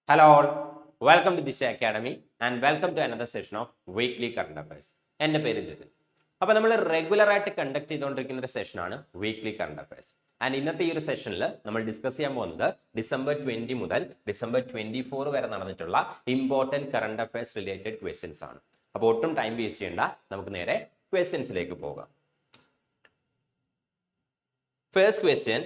Hello all, welcome to Disha Academy and welcome to another session of Weekly Current Affairs. എൻ്റെ പേര് ജിതിൻ. അപ്പോൾ നമ്മൾ regular ആയിട്ട് conduct ചെയ്തുകൊണ്ടിരിക്കുന്ന ഒരു സെഷനാണ് വീക്ക്ലി കറണ്ട് അഫയേഴ്സ്. ആൻഡ് ഇന്നത്തെ ഈ ഒരു സെഷനിൽ നമ്മൾ ഡിസ്കസ് ചെയ്യാൻ പോകുന്നത് ഡിസംബർ 20 മുതൽ ഡിസംബർ 24 വരെ നടന്നിട്ടുള്ള important current affairs related questions ആണ്. അപ്പോൾ ഒട്ടും ടൈം വേസ്റ്റ് ചെയ്യേണ്ട, നമുക്ക് നേരെ ക്വസ്റ്റ്യൻസിലേക്ക് പോകാം. First question: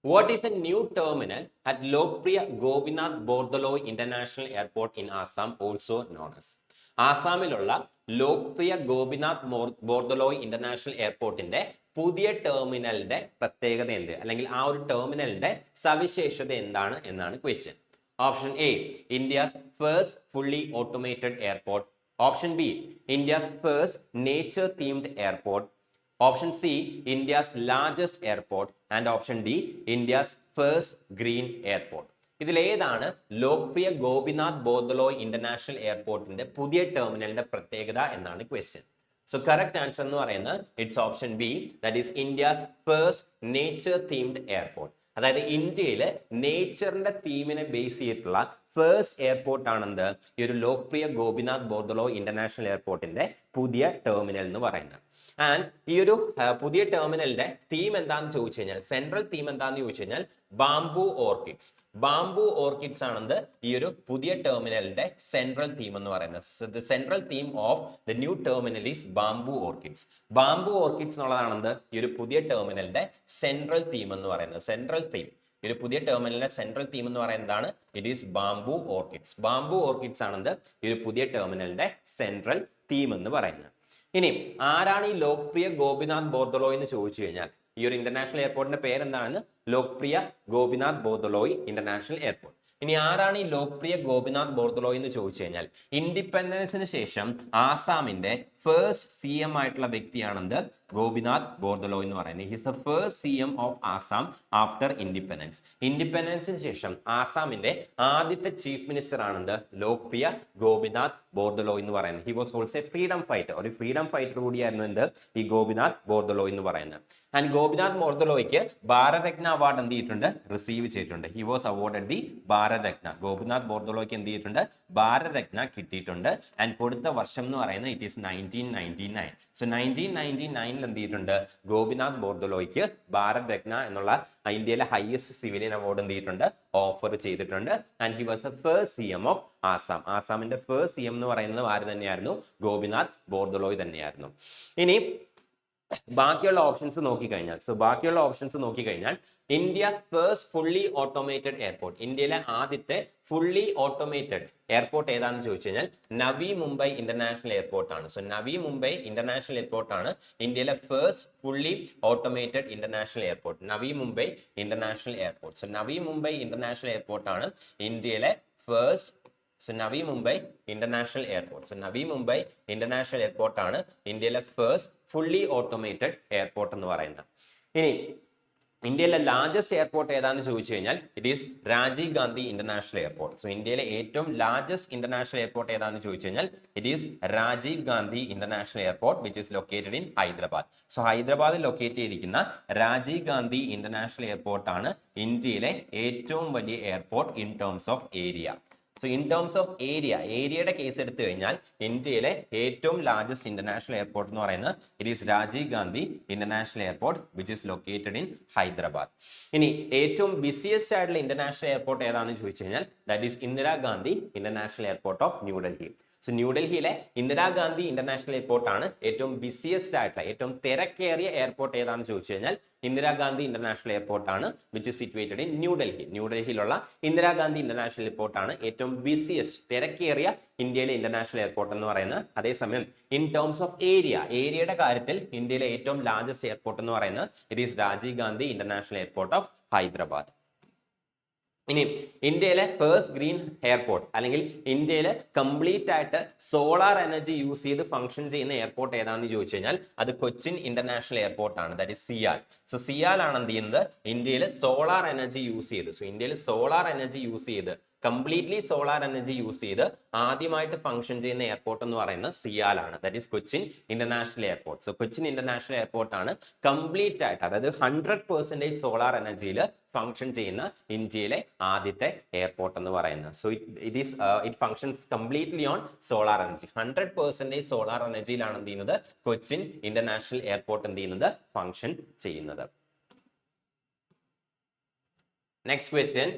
What is a new terminal at Lokpriya Gopinath Bordoloi International Airport in Assam, also known as? ആസാമിലുള്ള ലോക്പ്രിയ ഗോപിനാഥ് ബോർദലോയ് ഇന്റർനാഷണൽ എയർപോർട്ടിന്റെ പുതിയ ടെർമിനലിന്റെ പ്രത്യേകത എന്ത്, അല്ലെങ്കിൽ ആ ഒരു ടെർമിനലിന്റെ സവിശേഷത എന്താണ് എന്നാണ് question. Option A, India's first fully automated airport. Option B, India's first nature themed airport. Option C, India's largest airport, and option D, India's first green airport. ഇതിലേതാണ് ലോക്പ്രിയ ഗോപിനാഥ് ബോർദലോയ് ഇന്റർനാഷണൽ എയർപോർട്ടിന്റെ പുതിയ ടെർമിനലിന്റെ പ്രത്യേകത എന്നാണ് ക്വസ്റ്റ്യൻ. സോ കറക്റ്റ് ആൻസർ എന്ന് പറയുന്നത് it's option B, that is India's first nature themed airport. അതായത് ഇന്ത്യയിലെ നേച്ചറിന്റെ തീമിനെ ബേസ് ചെയ്തിട്ടുള്ള ഫസ്റ്റ് എയർപോർട്ട് ആണെന്ത് ഈ ഒരു ലോക്പ്രിയ ഗോപിനാഥ് ബോർദലോയ് ഇന്റർനാഷണൽ എയർപോർട്ടിന്റെ പുതിയ ടെർമിനൽ എന്ന് പറയുന്നത്. ആൻഡ് ഈ ഒരു പുതിയ ടെർമിനലിന്റെ തീം എന്താണെന്ന് ചോദിച്ചു കഴിഞ്ഞാൽ, സെൻട്രൽ തീം എന്താണെന്ന് ചോദിച്ചു കഴിഞ്ഞാൽ ബാംബു ഓർക്കിഡ്സ്. ബാംബു ഓർക്കിഡ്സ് ആണെന്ത് ഈ ഒരു പുതിയ ടെർമിനലിന്റെ സെൻട്രൽ തീം എന്ന് പറയുന്നത്. The central theme of the new terminal is bamboo orchids. Bamboo orchids എന്നുള്ളതാണെന്ത് ഈ ഒരു പുതിയ ടെർമിനലിന്റെ സെൻട്രൽ തീം എന്ന് പറയുന്നത്. സെൻട്രൽ തീം, ഈ ഒരു പുതിയ ടെർമിനലിന്റെ സെൻട്രൽ തീം എന്ന് പറയുന്നതാണ് it is bamboo orchids. Bamboo orchids ആണെന്ത് ഈ ഒരു പുതിയ ടെർമിനലിന്റെ സെൻട്രൽ തീം എന്ന് പറയുന്നത്. ഇനി ആരാണ് ഈ ലോക്പ്രിയ ഗോപിനാഥ് ബോർദലോയ് എന്ന് ചോദിച്ചു കഴിഞ്ഞാൽ, ഈ ഒരു ഇന്റർനാഷണൽ എയർപോർട്ടിന്റെ പേരെന്താണ്? Lokpriya Gopinath Bordoloi international airport. ഇനി ആരാണ് ഈ ലോക്പ്രിയ ഗോപിനാഥ് ബോർദലോയ് എന്ന് ചോദിച്ചു കഴിഞ്ഞാൽ, ഇൻഡിപെൻഡൻസിന് ശേഷം ആസാമിന്റെ ഫസ്റ്റ് CM ആയിട്ടുള്ള വ്യക്തിയാണെന്ത് ഗോപിനാഥ് ബോർദലോയ് എന്ന് പറയുന്നത്. His a first CM of Assam after independence. ഇൻഡിപെൻഡൻസിന് ശേഷം ആസാമിന്റെ ആദ്യത്തെ ചീഫ് മിനിസ്റ്റർ ആണെന്ത് ലോക്പ്രിയ ഗോപിനാഥ് ബോർദലോയ് എന്ന് പറയുന്നത്. He was also a freedom fighter. ഒരു ഫ്രീഡം ഫൈറ്റർ കൂടിയായിരുന്നു എന്ത് ഈ ഗോപിനാഥ് ബോർദലോയ് എന്ന് പറയുന്നത്. ആൻഡ് ഗോപിനാഥ് ബോർദലോയ്ക്ക് ഭാരതരത്ന അവാർഡ് എന്ത് ചെയ്തിട്ടുണ്ട്? റിസീവ് ചെയ്തിട്ടുണ്ട്. He was awarded the Bharat Ratna. Gopinath ബോർദലോയ്ക്ക് എന്ത് ചെയ്തിട്ടുണ്ട്? ഭാരതരത്ന കിട്ടിയിട്ടുണ്ട്. ആൻഡ് കൊടുത്ത വർഷം എന്ന് പറയുന്നത് ഇറ്റ് ഈസ് 1999. സോ 1999 എന്ത് ചെയ്തിട്ടുണ്ട്? ഗോപിനാഥ് ബോർദലോയ്ക്ക് ഭാരതരത്ന എന്നുള്ള ഇന്ത്യയിലെ ഹയസ്റ്റ് സിവിലിയൻ അവാർഡ് എന്ത് ചെയ്തിട്ടുണ്ട്? ഓഫർ ചെയ്തിട്ടുണ്ട്. And he was a first CM of Assam. ആസാമിന്റെ ഫസ്റ്റ് CM എന്ന് പറയുന്നത് ആര് തന്നെയായിരുന്നു? ഗോപിനാഥ് ബോർദലോയ് തന്നെയായിരുന്നു. ഇനി ബാക്കിയുള്ള ഓപ്ഷൻസ് നോക്കിക്കഴിഞ്ഞാൽ India's first fully automated airport, ഇന്ത്യയിലെ ആദ്യത്തെ ഫുള്ളി ഓട്ടോമേറ്റഡ് എയർപോർട്ട് ഏതാണെന്ന് ചോദിച്ചു കഴിഞ്ഞാൽ നവി മുംബൈ ഇന്റർനാഷണൽ എയർപോർട്ട് ആണ്. So Navi Mumbai international airport ആണ് ഇന്ത്യയിലെ first fully automated international airport. Navi Mumbai international airport. So Navi Mumbai international airport ആണ് ഇന്ത്യയിലെ first. So Navi Mumbai international airport. So Navi Mumbai international airport ആണ് ഇന്ത്യയിലെ ഫസ്റ്റ് ഫുള്ളി ഓട്ടോമേറ്റഡ് എയർപോർട്ട് എന്ന് പറയുന്നത്. ഇനി ഇന്ത്യയിലെ ലാർജസ്റ്റ് എയർപോർട്ട് ഏതാണെന്ന് ചോദിച്ചു കഴിഞ്ഞാൽ it is Rajiv Gandhi international airport. So ഇന്ത്യയിലെ ഏറ്റവും ലാർജസ്റ്റ് ഇന്റർനാഷണൽ എയർപോർട്ട് ഏതാണെന്ന് ചോദിച്ചു കഴിഞ്ഞാൽ it is Rajiv Gandhi international airport which is located in Hyderabad. So ഹൈദരാബാദിൽ ലൊക്കേറ്റ് ചെയ്തിരിക്കുന്ന രാജീവ് ഗാന്ധി ഇന്റർനാഷണൽ എയർപോർട്ട് ആണ് ഇന്ത്യയിലെ ഏറ്റവും വലിയ airport in terms of area. So in terms of ഏരിയയുടെ കേസ് എടുത്തു കഴിഞ്ഞാൽ ഇന്ത്യയിലെ ഏറ്റവും ലാർജസ്റ്റ് ഇന്റർനാഷണൽ എയർപോർട്ട് എന്ന് പറയുന്നത് it is Rajiv Gandhi international airport which is located in Hyderabad. ഇനി ഏറ്റവും ബിസിയസ്റ്റ് ആയിട്ടുള്ള ഇന്റർനാഷണൽ എയർപോർട്ട് ഏതാണെന്ന് ചോദിച്ചു കഴിഞ്ഞാൽ that is Indira Gandhi international airport of New Delhi. So ന്യൂഡൽഹിയിലെ ഇന്ദിരാഗാന്ധി ഇന്റർനാഷണൽ എയർപോർട്ട് ആണ് ഏറ്റവും ബിസിയസ്റ്റ് ആയിട്ടുള്ള, ഏറ്റവും തിരക്കേറിയ എയർപോർട്ട് ഏതാണെന്ന് ചോദിച്ചു കഴിഞ്ഞാൽ ഇന്ദിരാഗാന്ധി ഇന്റർനാഷണൽ എയർപോർട്ട് ആണ് which is situated in New Delhi. ന്യൂഡൽഹിയിലുള്ള ഇന്ദിരാഗാന്ധി ഇന്റർനാഷണൽ എയർപോർട്ട് ആണ് ഏറ്റവും ബിസിയസ്റ്റ്, തിരക്കേറിയ ഇന്ത്യയിലെ ഇന്റർനാഷണൽ എയർപോർട്ട് എന്ന് പറയുന്നത്. അതേസമയം ഇൻ ടേംസ് ഓഫ് ഏരിയയുടെ കാര്യത്തിൽ ഇന്ത്യയിലെ ഏറ്റവും ലാർജസ്റ്റ് എയർപോർട്ട് എന്ന് പറയുന്നത് it is Rajiv Gandhi international airport of Hyderabad. ഇനി ഇന്ത്യയിലെ ഫസ്റ്റ് ഗ്രീൻ എയർപോർട്ട്, അല്ലെങ്കിൽ ഇന്ത്യയിൽ കംപ്ലീറ്റ് ആയിട്ട് സോളാർ എനർജി യൂസ് ചെയ്ത് ഫംഗ്ഷൻ ചെയ്യുന്ന എയർപോർട്ട് ഏതാണെന്ന് ചോദിച്ചു കഴിഞ്ഞാൽ അത് കൊച്ചിൻ ഇന്റർനാഷണൽ എയർപോർട്ട് ആണ്. That is CIAL. So CIAL ആണ് എന്ത് ചെയ്യുന്നത്? ഇന്ത്യയിൽ സോളാർ എനർജി യൂസ് ചെയ്ത്, സോ ഇന്ത്യയിൽ സോളാർ എനർജി യൂസ് ചെയ്ത് കംപ്ലീറ്റ്ലി സോളാർ എനർജി യൂസ് ചെയ്ത് ആദ്യമായിട്ട് ഫംഗ്ഷൻ ചെയ്യുന്ന എയർപോർട്ട് എന്ന് പറയുന്നത് സിയാലാണ്, that is Cochin international airport. So Cochin international airport ആണ് കംപ്ലീറ്റ് ആയിട്ട്, അതായത് 100% സോളാർ എനർജിയിൽ ഫംഗ്ഷൻ ചെയ്യുന്ന ഇന്ത്യയിലെ ആദ്യത്തെ എയർപോർട്ട് എന്ന് പറയുന്നത്. So it functions completely on solar energy. 100% solar എനർജിയിലാണ് എന്ത് ചെയ്യുന്നത്, കൊച്ചിൻ ഇന്റർനാഷണൽ എയർപോർട്ട് എന്ത് ചെയ്യുന്നത്, ഫംഗ്ഷൻ ചെയ്യുന്നത്. Next question.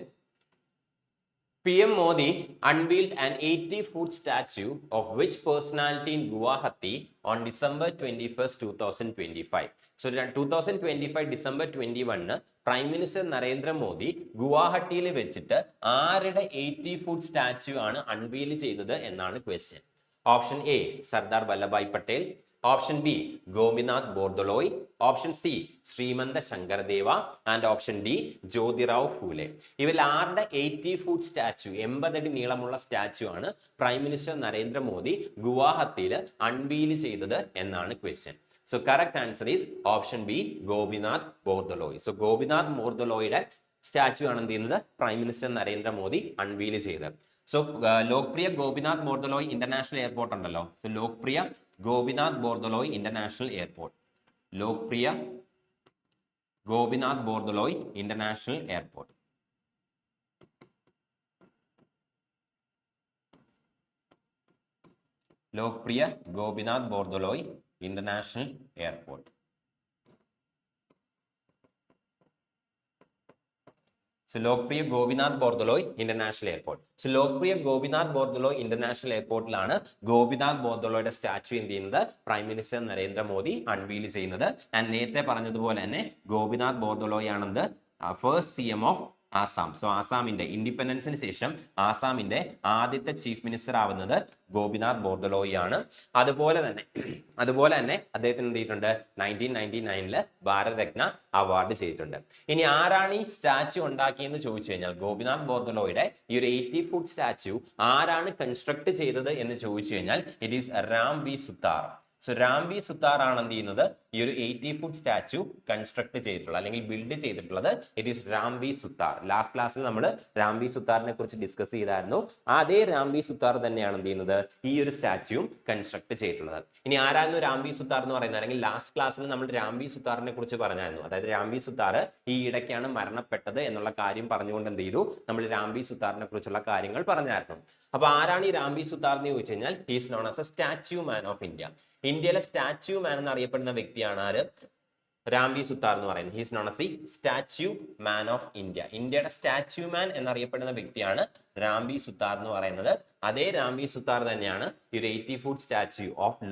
PM Modi unveiled an 80-foot statue of which personality in Guwahati on December 21st, 2025? So 2025 December 21 prime minister Narendra Modi ഗുവാഹട്ടിയിൽ വെച്ചിട്ട് ആരുടെ 80-foot statue ആണ് അൺവീൽ ചെയ്തത് എന്നാണ് question. Option A Sardar Vallabhbhai Patel, option B Gopinath Bordoloi, option C Srimanta Sankardeva and option D Jyotirao Phule. ഇവരിൽ ആരുടെ 80-foot statue, 80 അടി നീളമുള്ള സ്റ്റാച്യു ആണ് പ്രൈം മിനിസ്റ്റർ നരേന്ദ്രമോദി ഗുവാഹത്തിയിൽ അൺവീൽ ചെയ്തത് എന്നാണ് question. So correct answer is option B Gopinath Bordoloi. So Gopinath ബോർദലോയുടെ സ്റ്റാച്യു ആണ് എന്ത് ചെയ്യുന്നത്, പ്രൈം മിനിസ്റ്റർ നരേന്ദ്രമോദി അൺവീൽ ചെയ്തത്. So Lokpriya Gopinath Bordoloi international airport ഉണ്ടല്ലോ, so Lokpriya Gopinath Bordoloi international airport, Lokpriya Gopinath Bordoloi international airport. Lokpriya Gopinath Bordoloi international airport. So Lokpriya Gopinath Bordoloi international airport. So Lokpriya Gopinath Bordoloi international എയർപോർട്ടിലാണ് ഗോപിനാഥ് ബോർദലോയുടെ സ്റ്റാച്യു എന്ത് ചെയ്യുന്നത്, പ്രൈം മിനിസ്റ്റർ നരേന്ദ്രമോദി അൺവീൽ ചെയ്യുന്നത്. ആൻഡ് നേരത്തെ പറഞ്ഞതുപോലെ തന്നെ ഗോപിനാഥ് ബോർദലോയ് ആണെന്ന് first CM of Assam. So ആസാമിന്റെ ഇൻഡിപെൻഡൻസിന് ശേഷം ആസാമിന്റെ ആദ്യത്തെ ചീഫ് മിനിസ്റ്റർ ആവുന്നത് ഗോപിനാഥ് ബോർദലോയ് ആണ്. അതുപോലെ തന്നെ അദ്ദേഹത്തിന് എന്ത് ചെയ്തിട്ടുണ്ട്, 1999 ഭാരതരത്ന അവാർഡ് ചെയ്തിട്ടുണ്ട്. ഇനി ആരാണ് ഈ സ്റ്റാച്യു ഉണ്ടാക്കിയെന്ന് ചോദിച്ചു കഴിഞ്ഞാൽ, ഗോപിനാഥ് ബോർദലോയുടെ ഈ ഒരു 80-foot സ്റ്റാച്യു ആരാണ് കൺസ്ട്രക്ട് ചെയ്തത് എന്ന് ചോദിച്ചു കഴിഞ്ഞാൽ it is Ram V Sutar. So Ram V Sutar ആണ് എന്ത് ചെയ്യുന്നത്, ഈ ഒരു 80-foot സ്റ്റാച്യു കൺസ്ട്രക്ട് ചെയ്തിട്ടുള്ളത് അല്ലെങ്കിൽ ബിൽഡ് ചെയ്തിട്ടുള്ളത്. It is Ram V Sutar. Last ക്ലാസ്സിൽ നമ്മൾ രാം വി സുത്താറിനെ കുറിച്ച് ഡിസ്കസ് ചെയ്തായിരുന്നു. അതേ രാം വി സുത്താർ തന്നെയാണ് എന്ത് ചെയ്യുന്നത്, ഈ ഒരു സ്റ്റാച്യു കൺസ്ട്രക്ട് ചെയ്തിട്ടുള്ളത്. ഇനി ആരായിരുന്നു രാം വി സുത്താർ എന്ന് പറയുന്നത്, അല്ലെങ്കിൽ ലാസ്റ്റ് ക്ലാസ്സിൽ നമ്മൾ രാം വി സുത്താറിനെ കുറിച്ച് പറഞ്ഞായിരുന്നു. അതായത് രാം വി സുത്താർ ഈ ഇടയ്ക്കാണ് മരണപ്പെട്ടത് എന്നുള്ള കാര്യം പറഞ്ഞുകൊണ്ട് എന്ത് ചെയ്തു, നമ്മൾ രാം വി സുത്താറിനെ കുറിച്ചുള്ള കാര്യങ്ങൾ പറഞ്ഞായിരുന്നു. അപ്പൊ ആരാണ് ഈ രാം വി സുത്താർ എന്ന് ചോദിച്ചു കഴിഞ്ഞാൽ, he's known as A statue man of India. ഇന്ത്യയിലെ സ്റ്റാച്യു മാൻ എന്നറിയപ്പെടുന്ന വ്യക്തിയാണ് ആര്, രാം വി സുത്താർ എന്ന് പറയുന്നത്. He's known as the statue man of India. ഇന്ത്യയുടെ സ്റ്റാച്യു മാൻ എന്നറിയപ്പെടുന്ന വ്യക്തിയാണ് രാം വി സുത്താർ എന്ന് പറയുന്നത്. അതേ രാം വി സുത്താർ തന്നെയാണ് ഈ ഒരു 80-foot സ്റ്റാച്യു ഓഫ്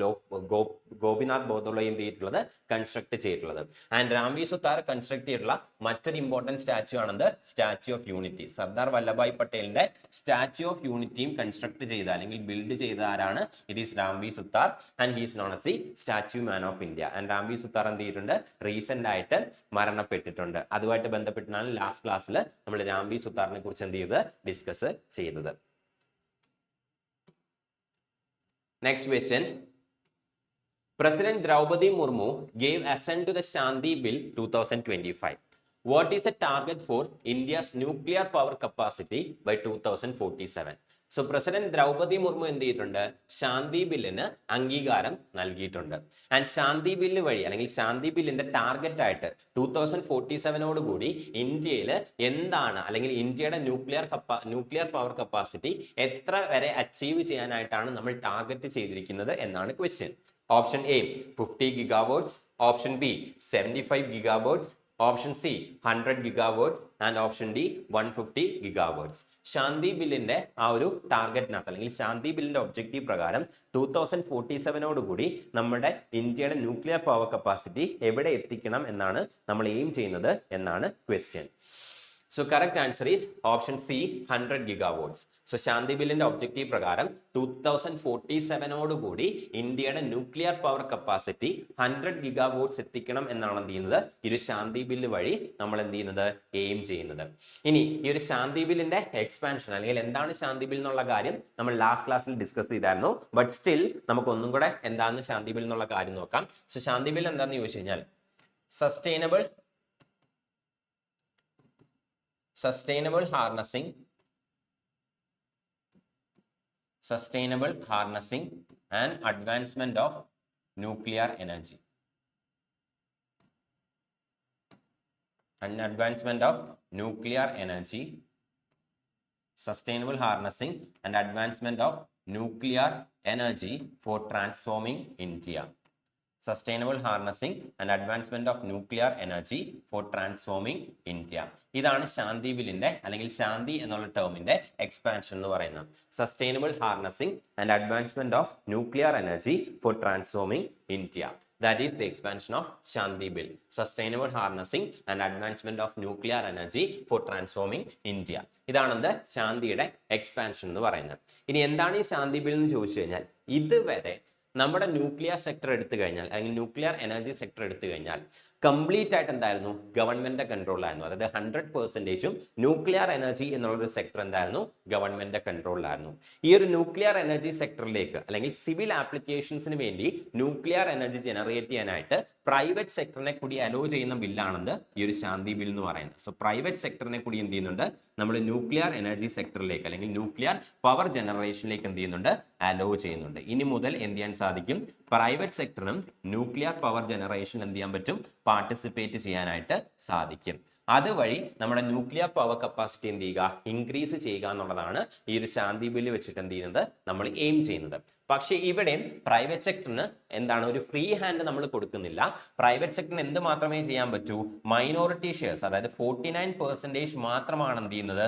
ഗോപിനാഥ് ബോർദലോയ് എന്ത് ചെയ്തിട്ടുള്ളത്, കൺസ്ട്രക്ട് ചെയ്തിട്ടുള്ളത്. ആൻഡ് രാം വി സുത്താർ കൺസ്ട്രക്ട് ചെയ്തിട്ടുള്ള മറ്റൊരു ഇമ്പോർട്ടന്റ് സ്റ്റാച്യു ആണത് statue of unity. Sardar Vallabhbhai പട്ടേലിന്റെ സ്റ്റാച്യു ഓഫ് യൂണിറ്റിയും കൺസ്ട്രക്ട് ചെയ്ത അല്ലെങ്കിൽ ബിൽഡ് ചെയ്ത ആരാണ്, it is Ram V Sutar and he's known as the statue man of India. And Ram V Sutar എന്ത് ചെയ്തിട്ടുണ്ട്, റീസെന്റ് ആയിട്ട് മരണപ്പെട്ടിട്ടുണ്ട്. അതുമായിട്ട് ബന്ധപ്പെട്ടാണ് ലാസ്റ്റ് ക്ലാസ്സിൽ നമ്മൾ രാം വി സുത്താറിനെ കുറിച്ച് എന്ത് ചെയ്തത്, ഡിസ്കസ് ചെയ്തത്. Next question. President Draupadi Murmu gave assent to the Shanti Bill 2025. What is the target for India's nuclear power capacity by 2047? So president Droupadi Murmu എന്ത് ചെയ്തിട്ടുണ്ട്, ശാന്തി ബില്ലിന് അംഗീകാരം നൽകിയിട്ടുണ്ട്. ആൻഡ് ശാന്തി ബില്ല് വഴി അല്ലെങ്കിൽ ശാന്തി ബില്ലിന്റെ ടാർഗറ്റ് ആയിട്ട് 2047 കൂടി ഇന്ത്യയിൽ എന്താണ്, അല്ലെങ്കിൽ ഇന്ത്യയുടെ ന്യൂക്ലിയർ പവർ കപ്പാസിറ്റി എത്ര വരെ അച്ചീവ് ചെയ്യാനായിട്ടാണ് നമ്മൾ ടാർഗറ്റ് ചെയ്തിരിക്കുന്നത് എന്നാണ് question. Option A 50 GW, option B 75 GW, option C 100 GW and option D 150 GW. ശാന്തി ബില്ലിന്റെ ആ ഒരു ടാർഗറ്റിനകത്ത് അല്ലെങ്കിൽ ശാന്തി ബില്ലിന്റെ ഒബ്ജക്റ്റീവ് പ്രകാരം 2047 കൂടി നമ്മുടെ ഇന്ത്യയുടെ ന്യൂക്ലിയർ പവർ കപ്പാസിറ്റി എവിടെ എത്തിക്കണം എന്നാണ് നമ്മൾ എയിം ചെയ്യുന്നത് എന്നാണ് question. So correct answer is option C 100 GW. So Shanti ബില്ലിന്റെ ഒബ്ജക്റ്റീവ് പ്രകാരം 2047 കൂടി ഇന്ത്യയുടെ ന്യൂക്ലിയർ പവർ കപ്പാസിറ്റി 100 GW എത്തിക്കണം എന്നാണ് എന്ത് ചെയ്യുന്നത്, ഈ ഒരു ശാന്തി ബില്ല് വഴി നമ്മൾ എന്ത് ചെയ്യുന്നത്, എയിം ചെയ്യുന്നത്. ഇനി ഈ ഒരു ശാന്തി ബില്ലിന്റെ എക്സ്പാൻഷൻ അല്ലെങ്കിൽ എന്താണ് ശാന്തി ബിൽ എന്നുള്ള കാര്യം നമ്മൾ ലാസ്റ്റ് ക്ലാസ്സിൽ ഡിസ്കസ് ചെയ്തായിരുന്നു. ബട്ട് സ്റ്റിൽ നമുക്ക് ഒന്നും കൂടെ എന്താണ് ശാന്തി ബിൽ എന്നുള്ള കാര്യം നോക്കാം. സോ ശാന്തി ബിൽ എന്താണെന്ന് ചോദിച്ചു കഴിഞ്ഞാൽ sustainable harnessing sustainable harnessing and advancement of nuclear energy. And advancement of nuclear energy, sustainable harnessing and advancement of nuclear energy for transforming India. Sustainable harnessing and advancement of nuclear energy for transforming India. ഇതാണ് ശാന്തി ബില്ലിന്റെ അല്ലെങ്കിൽ ശാന്തി എന്നുള്ള ടേമിന്റെ expansion എന്ന് പറയുന്നത്. Sustainable harnessing and advancement of nuclear energy four transforming India. That is the expansion of Shanti Bill. Sustainable harnessing and advancement of nuclear energy for transforming India. ഇതാണ് ശാന്തിയുടെ expansion എന്ന് പറയുന്നത്. ഇനി എന്താണ് ഈ ശാന്തി ബിൽ എന്ന് ചോദിച്ചു കഴിഞ്ഞാൽ, ഇതുവരെ നമ്മുടെ ന്യൂക്ലിയർ സെക്ടർ എടുത്തു കഴിഞ്ഞാൽ അല്ലെങ്കിൽ ന്യൂക്ലിയർ എനർജി സെക്ടർ എടുത്തു കഴിഞ്ഞാൽ കംപ്ലീറ്റ് ആയിട്ട് എന്തായിരുന്നു, ഗവൺമെന്റിന്റെ കൺട്രോളിലായിരുന്നു. അതായത് 100% ന്യൂക്ലിയർ എനർജി എന്നുള്ളൊരു സെക്ടർ എന്തായിരുന്നു, ഗവൺമെന്റിന്റെ കൺട്രോളിലായിരുന്നു. ഈ ഒരു ന്യൂക്ലിയർ എനർജി സെക്ടറിലേക്ക് അല്ലെങ്കിൽ സിവിൽ ആപ്ലിക്കേഷൻസിന് വേണ്ടി ന്യൂക്ലിയർ എനർജി ജനറേറ്റ് ചെയ്യാനായിട്ട് പ്രൈവറ്റ് സെക്ടറിനെ കൂടി അലോ ചെയ്യുന്ന ബില്ലാണെന്ന് ഈ ഒരു ശാന്തി ബിൽ എന്ന് പറയുന്നത്. സോ പ്രൈവറ്റ് സെക്ടറിനെ കൂടി എന്ത് ചെയ്യുന്നുണ്ട്, നമ്മൾ ന്യൂക്ലിയർ എനർജി സെക്ടറിലേക്ക് അല്ലെങ്കിൽ ന്യൂക്ലിയർ പവർ ജനറേഷനിലേക്ക് എന്ത് ചെയ്യുന്നുണ്ട്, അലോ ചെയ്യുന്നുണ്ട്. ഇനി മുതൽ എന്ത് ചെയ്യാൻ സാധിക്കും, പ്രൈവറ്റ് സെക്ടറിനും ന്യൂക്ലിയർ പവർ ജനറേഷൻ എന്ത് ചെയ്യാൻ പറ്റും, പാർട്ടിസിപ്പേറ്റ് ചെയ്യാനായിട്ട് സാധിക്കും. അതുവഴി നമ്മുടെ ന്യൂക്ലിയർ പവർ കപ്പാസിറ്റി എന്ത് ചെയ്യുക, ഇൻക്രീസ് ചെയ്യുക എന്നുള്ളതാണ് ഈ ഒരു ശാന്തി ബില്ല് വെച്ചിട്ട് എന്ത് ചെയ്യുന്നത്, നമ്മൾ എയിം ചെയ്യുന്നത്. പക്ഷേ ഇവിടെ പ്രൈവറ്റ് സെക്ടറിന് എന്താണ്, ഒരു ഫ്രീ ഹാൻഡ് നമ്മൾ കൊടുക്കുന്നില്ല. പ്രൈവറ്റ് സെക്ടറിന് എന്ത് മാത്രമേ ചെയ്യാൻ പറ്റൂ, മൈനോറിറ്റി ഷെയർസ്, അതായത് 49% മാത്രമാണ് എന്ത് ചെയ്യുന്നത്,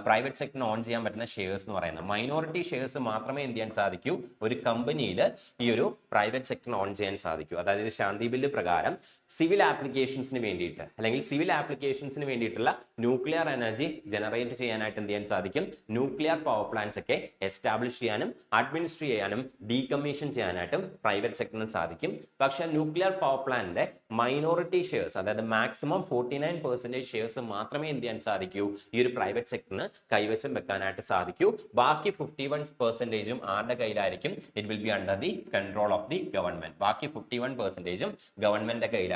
പ്രൈവറ്റ് സെക്ടറിന് ഓൺ ചെയ്യാൻ പറ്റുന്ന ഷെയർസ് എന്ന് പറയുന്നത്. മൈനോറിറ്റി ഷെയർസ് മാത്രമേ എന്ത് ചെയ്യാൻ സാധിക്കൂ, ഒരു കമ്പനിയിൽ ഈ ഒരു പ്രൈവറ്റ് സെക്ടറിന് ഓൺ ചെയ്യാൻ സാധിക്കൂ. അതായത് ശാന്തി ബില്ല് പ്രകാരം സിവിൽ ആപ്ലിക്കേഷൻസിന് വേണ്ടിയിട്ട് അല്ലെങ്കിൽ സിവിൽ ആപ്ലിക്കേഷൻസിന് വേണ്ടിയിട്ടുള്ള ന്യൂക്ലിയർ എനർജി ജനറേറ്റ് ചെയ്യാനായിട്ട് എന്ത് ചെയ്യാൻ സാധിക്കും, ന്യൂക്ലിയർ പവർ പ്ലാന്റ്സ് ഒക്കെ എസ്റ്റാബ്ലിഷ് ചെയ്യാനും അഡ്മിനിസ്റ്റർ ചെയ്യാനും ഡീകമ്മീഷൻ ചെയ്യാനായിട്ടും പ്രൈവറ്റ് സെക്ടറിന് സാധിക്കും. പക്ഷെ ന്യൂക്ലിയർ പവർ പ്ലാന്റിന്റെ മൈനോറിറ്റി ഷെയർസ്, അതായത് മാക്സിമം 49% ഷെയർസ് മാത്രമേ എന്ത് ചെയ്യാൻ സാധിക്കൂ, ഈ ഒരു പ്രൈവറ്റ് സെക്ടറിന് കൈവശം വെക്കാനായിട്ട് സാധിക്കൂ. ബാക്കി 51% ആരുടെ കയ്യിലായിരിക്കും, it will be under the control of the government. ബാക്കി 51% ഗവൺമെന്റിന്റെ കയ്യിലായിരിക്കും.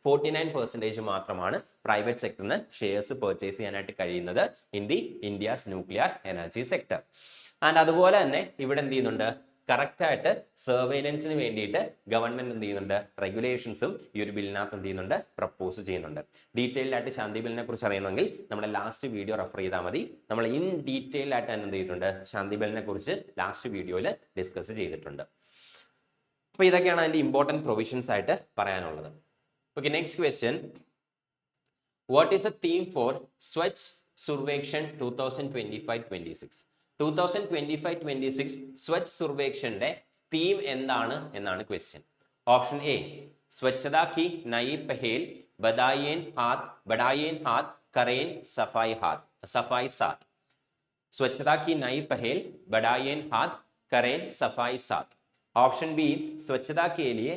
49% മാത്രമാണ് പ്രൈവറ്റ് സെക്ടറിന് ഷെയർസ് പർച്ചേസ് ചെയ്യാനായിട്ട് കഴിയുന്നത് in the India's nuclear energy sector. And അതുപോലെ തന്നെ ഇവിടെ എന്ത് ചെയ്യുന്നുണ്ട്, കറക്റ്റ് ആയിട്ട് സർവൈലൻസിന് വേണ്ടിയിട്ട് ഗവൺമെന്റ് എന്ത് ചെയ്യുന്നുണ്ട്, റെഗുലേഷൻസും ഈ ഒരു ബില്ലിനകത്ത് എന്ത് ചെയ്യുന്നുണ്ട്, പ്രപ്പോസ് ചെയ്യുന്നുണ്ട്. ഡീറ്റെയിൽഡ് ആയിട്ട് ശാന്തി ബില്ലിനെ കുറിച്ച് അറിയണമെങ്കിൽ നമ്മുടെ ലാസ്റ്റ് വീഡിയോ റെഫർ ചെയ്താൽ മതി. നമ്മൾ ഇൻ ഡീറ്റെയിൽ ആയിട്ട് തന്നെ എന്ത് ചെയ്തിട്ടുണ്ട്, ശാന്തി ബില്ലിനെ കുറിച്ച് ലാസ്റ്റ് വീഡിയോയിൽ ഡിസ്കസ് ചെയ്തിട്ടുണ്ട്. അപ്പോൾ ഇതൊക്കെയാണ് അതിന്റെ ഇമ്പോർട്ടൻറ്റ് പ്രൊവിഷൻസ് ആയിട്ട് പറയാനുള്ളത്. Okay, next question. What is a theme for Swachh Survekshan 2025-26? 2025-26 Swachh സർവേക്ഷന്റെ തീം എന്താണ് എന്നാണ് ക്വസ്റ്റ്യൻ. ഓപ്ഷൻ എ, സ്വച്ഛതാ കി നയി പഹേൽ ബഡായേൻ ഹാത്ത് കരേൻ സഫായി സാത്ത്. സ്വച്ഛതാ കി നയി പഹേൽ ബഡായേൻ ഹാത്ത് കരേൻ സഫായി സാത്ത്. ऑप्शन बी, स्वच्छता के लिए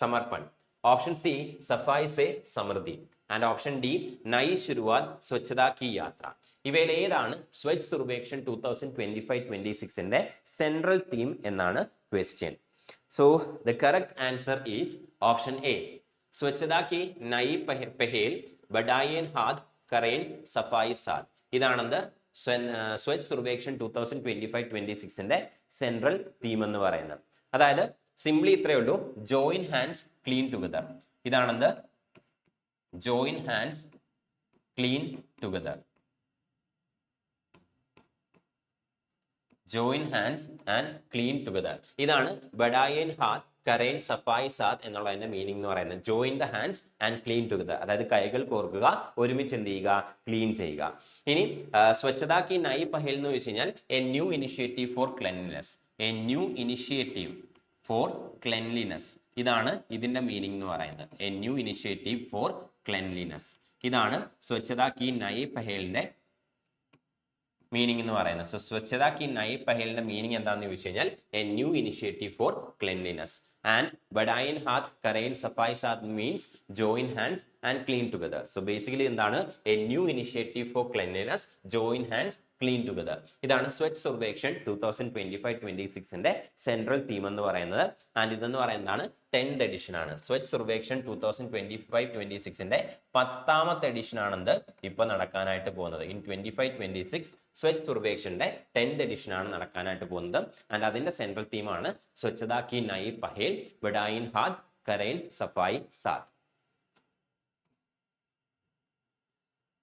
समर्पण. ऑप्शन सी, सफाई से समृद्धि. ആൻഡ് ഓപ്ഷൻ ഡി, നയി ശുരുവാത് സ്വച്ഛതാ കി യാത്ര. ഇവയിൽ ഏതാണ് സ്വച്ഛ് സർവേക്ഷൺ 2025-26ന്റെ സെൻട്രൽ തീം എന്നാണ് question. So the correct answer is option A, സ്വച്ഛതാ കി നയി പഹേൽ ബഡായേൻ ഹാത്ത് കരേൻ സഫായി സാത്ത്. ഇതാണെന്ത് സ്വച്ഛ് സർവേക്ഷൺ 2025-26ന്റെ സെൻട്രൽ തീം എന്ന് പറയുന്നത്. അതായത് സിംപ്ലി ഇത്രയേ ഉള്ളൂ, ജോയിൻ ഹാൻഡ്സ് ക്ലീൻ ടുഗദർ. ഇതാണെന്ത് join hands clean together. Join hands and clean together. ഇതാണ് ബഡായേൻ ഹാത്ത് കരേൻ സഫായി സാത്ത് എന്നുള്ളതിന്റെ മീനിങ് എന്ന് പറയുന്നത്. Join the hands and clean together, അതായത് കൈകൾ കോർക്കുക, ഒരുമിച്ച് എന്ത് ചെയ്യുക, ക്ലീൻ ചെയ്യുക. ഇനി സ്വച്ഛതാ കി നയി പഹൽ എന്ന് വെച്ച് കഴിഞ്ഞാൽ a new initiative for cleanliness. A new initiative for cleanliness. ഇതാണ് ഇതിന്റെ മീനിങ് എന്ന് പറയുന്നത്. A new initiative for cleanliness. ഇതാണ് സ്വച്ഛതാ കി നയി പഹലിന്റെ മീനിങ് എന്ന് പറയുന്നത്. സോ സ്വച്ഛതാ കി നയി പഹലിന്റെ മീനിങ് എന്താണെന്ന് ചോദിച്ചു കഴിഞ്ഞാൽ a new initiative for cleanliness. And ബഡായിൻ ഹാത്ത് കരേൻ സഫായി സാത്ത് means join hands and clean together. So basically എന്താണ്, a new initiative for cleanliness, join hands clean together. ഇതാണ് സ്വച്ഛ് സർവേക്ഷൻ 2025-26ന്റെ സെൻട്രൽ തീം എന്ന് പറയുന്നത്. ആൻഡ് ഇതെന്ന് പറയുന്നതാണ് 10th എഡിഷൻ ആണ്. സ്വച്ഛ് സർവേക്ഷൻ 2025-26ന്റെ 10th എഡിഷൻ ആണെന്ത് ഇപ്പൊ നടക്കാനായിട്ട് പോകുന്നത്. ഇൻ 25-26 സ്വച്ഛ് സർവേക്ഷന്റെ 10th എഡിഷൻ ആണ് നടക്കാനായിട്ട് പോകുന്നത്. ആൻഡ് അതിന്റെ സെൻട്രൽ തീമാണ് സ്വച്ഛതാ കി നയി പഹേൽ ബഡായിൻ ഹാത്ത് കരൈൻ സഫായി സാത്ത്.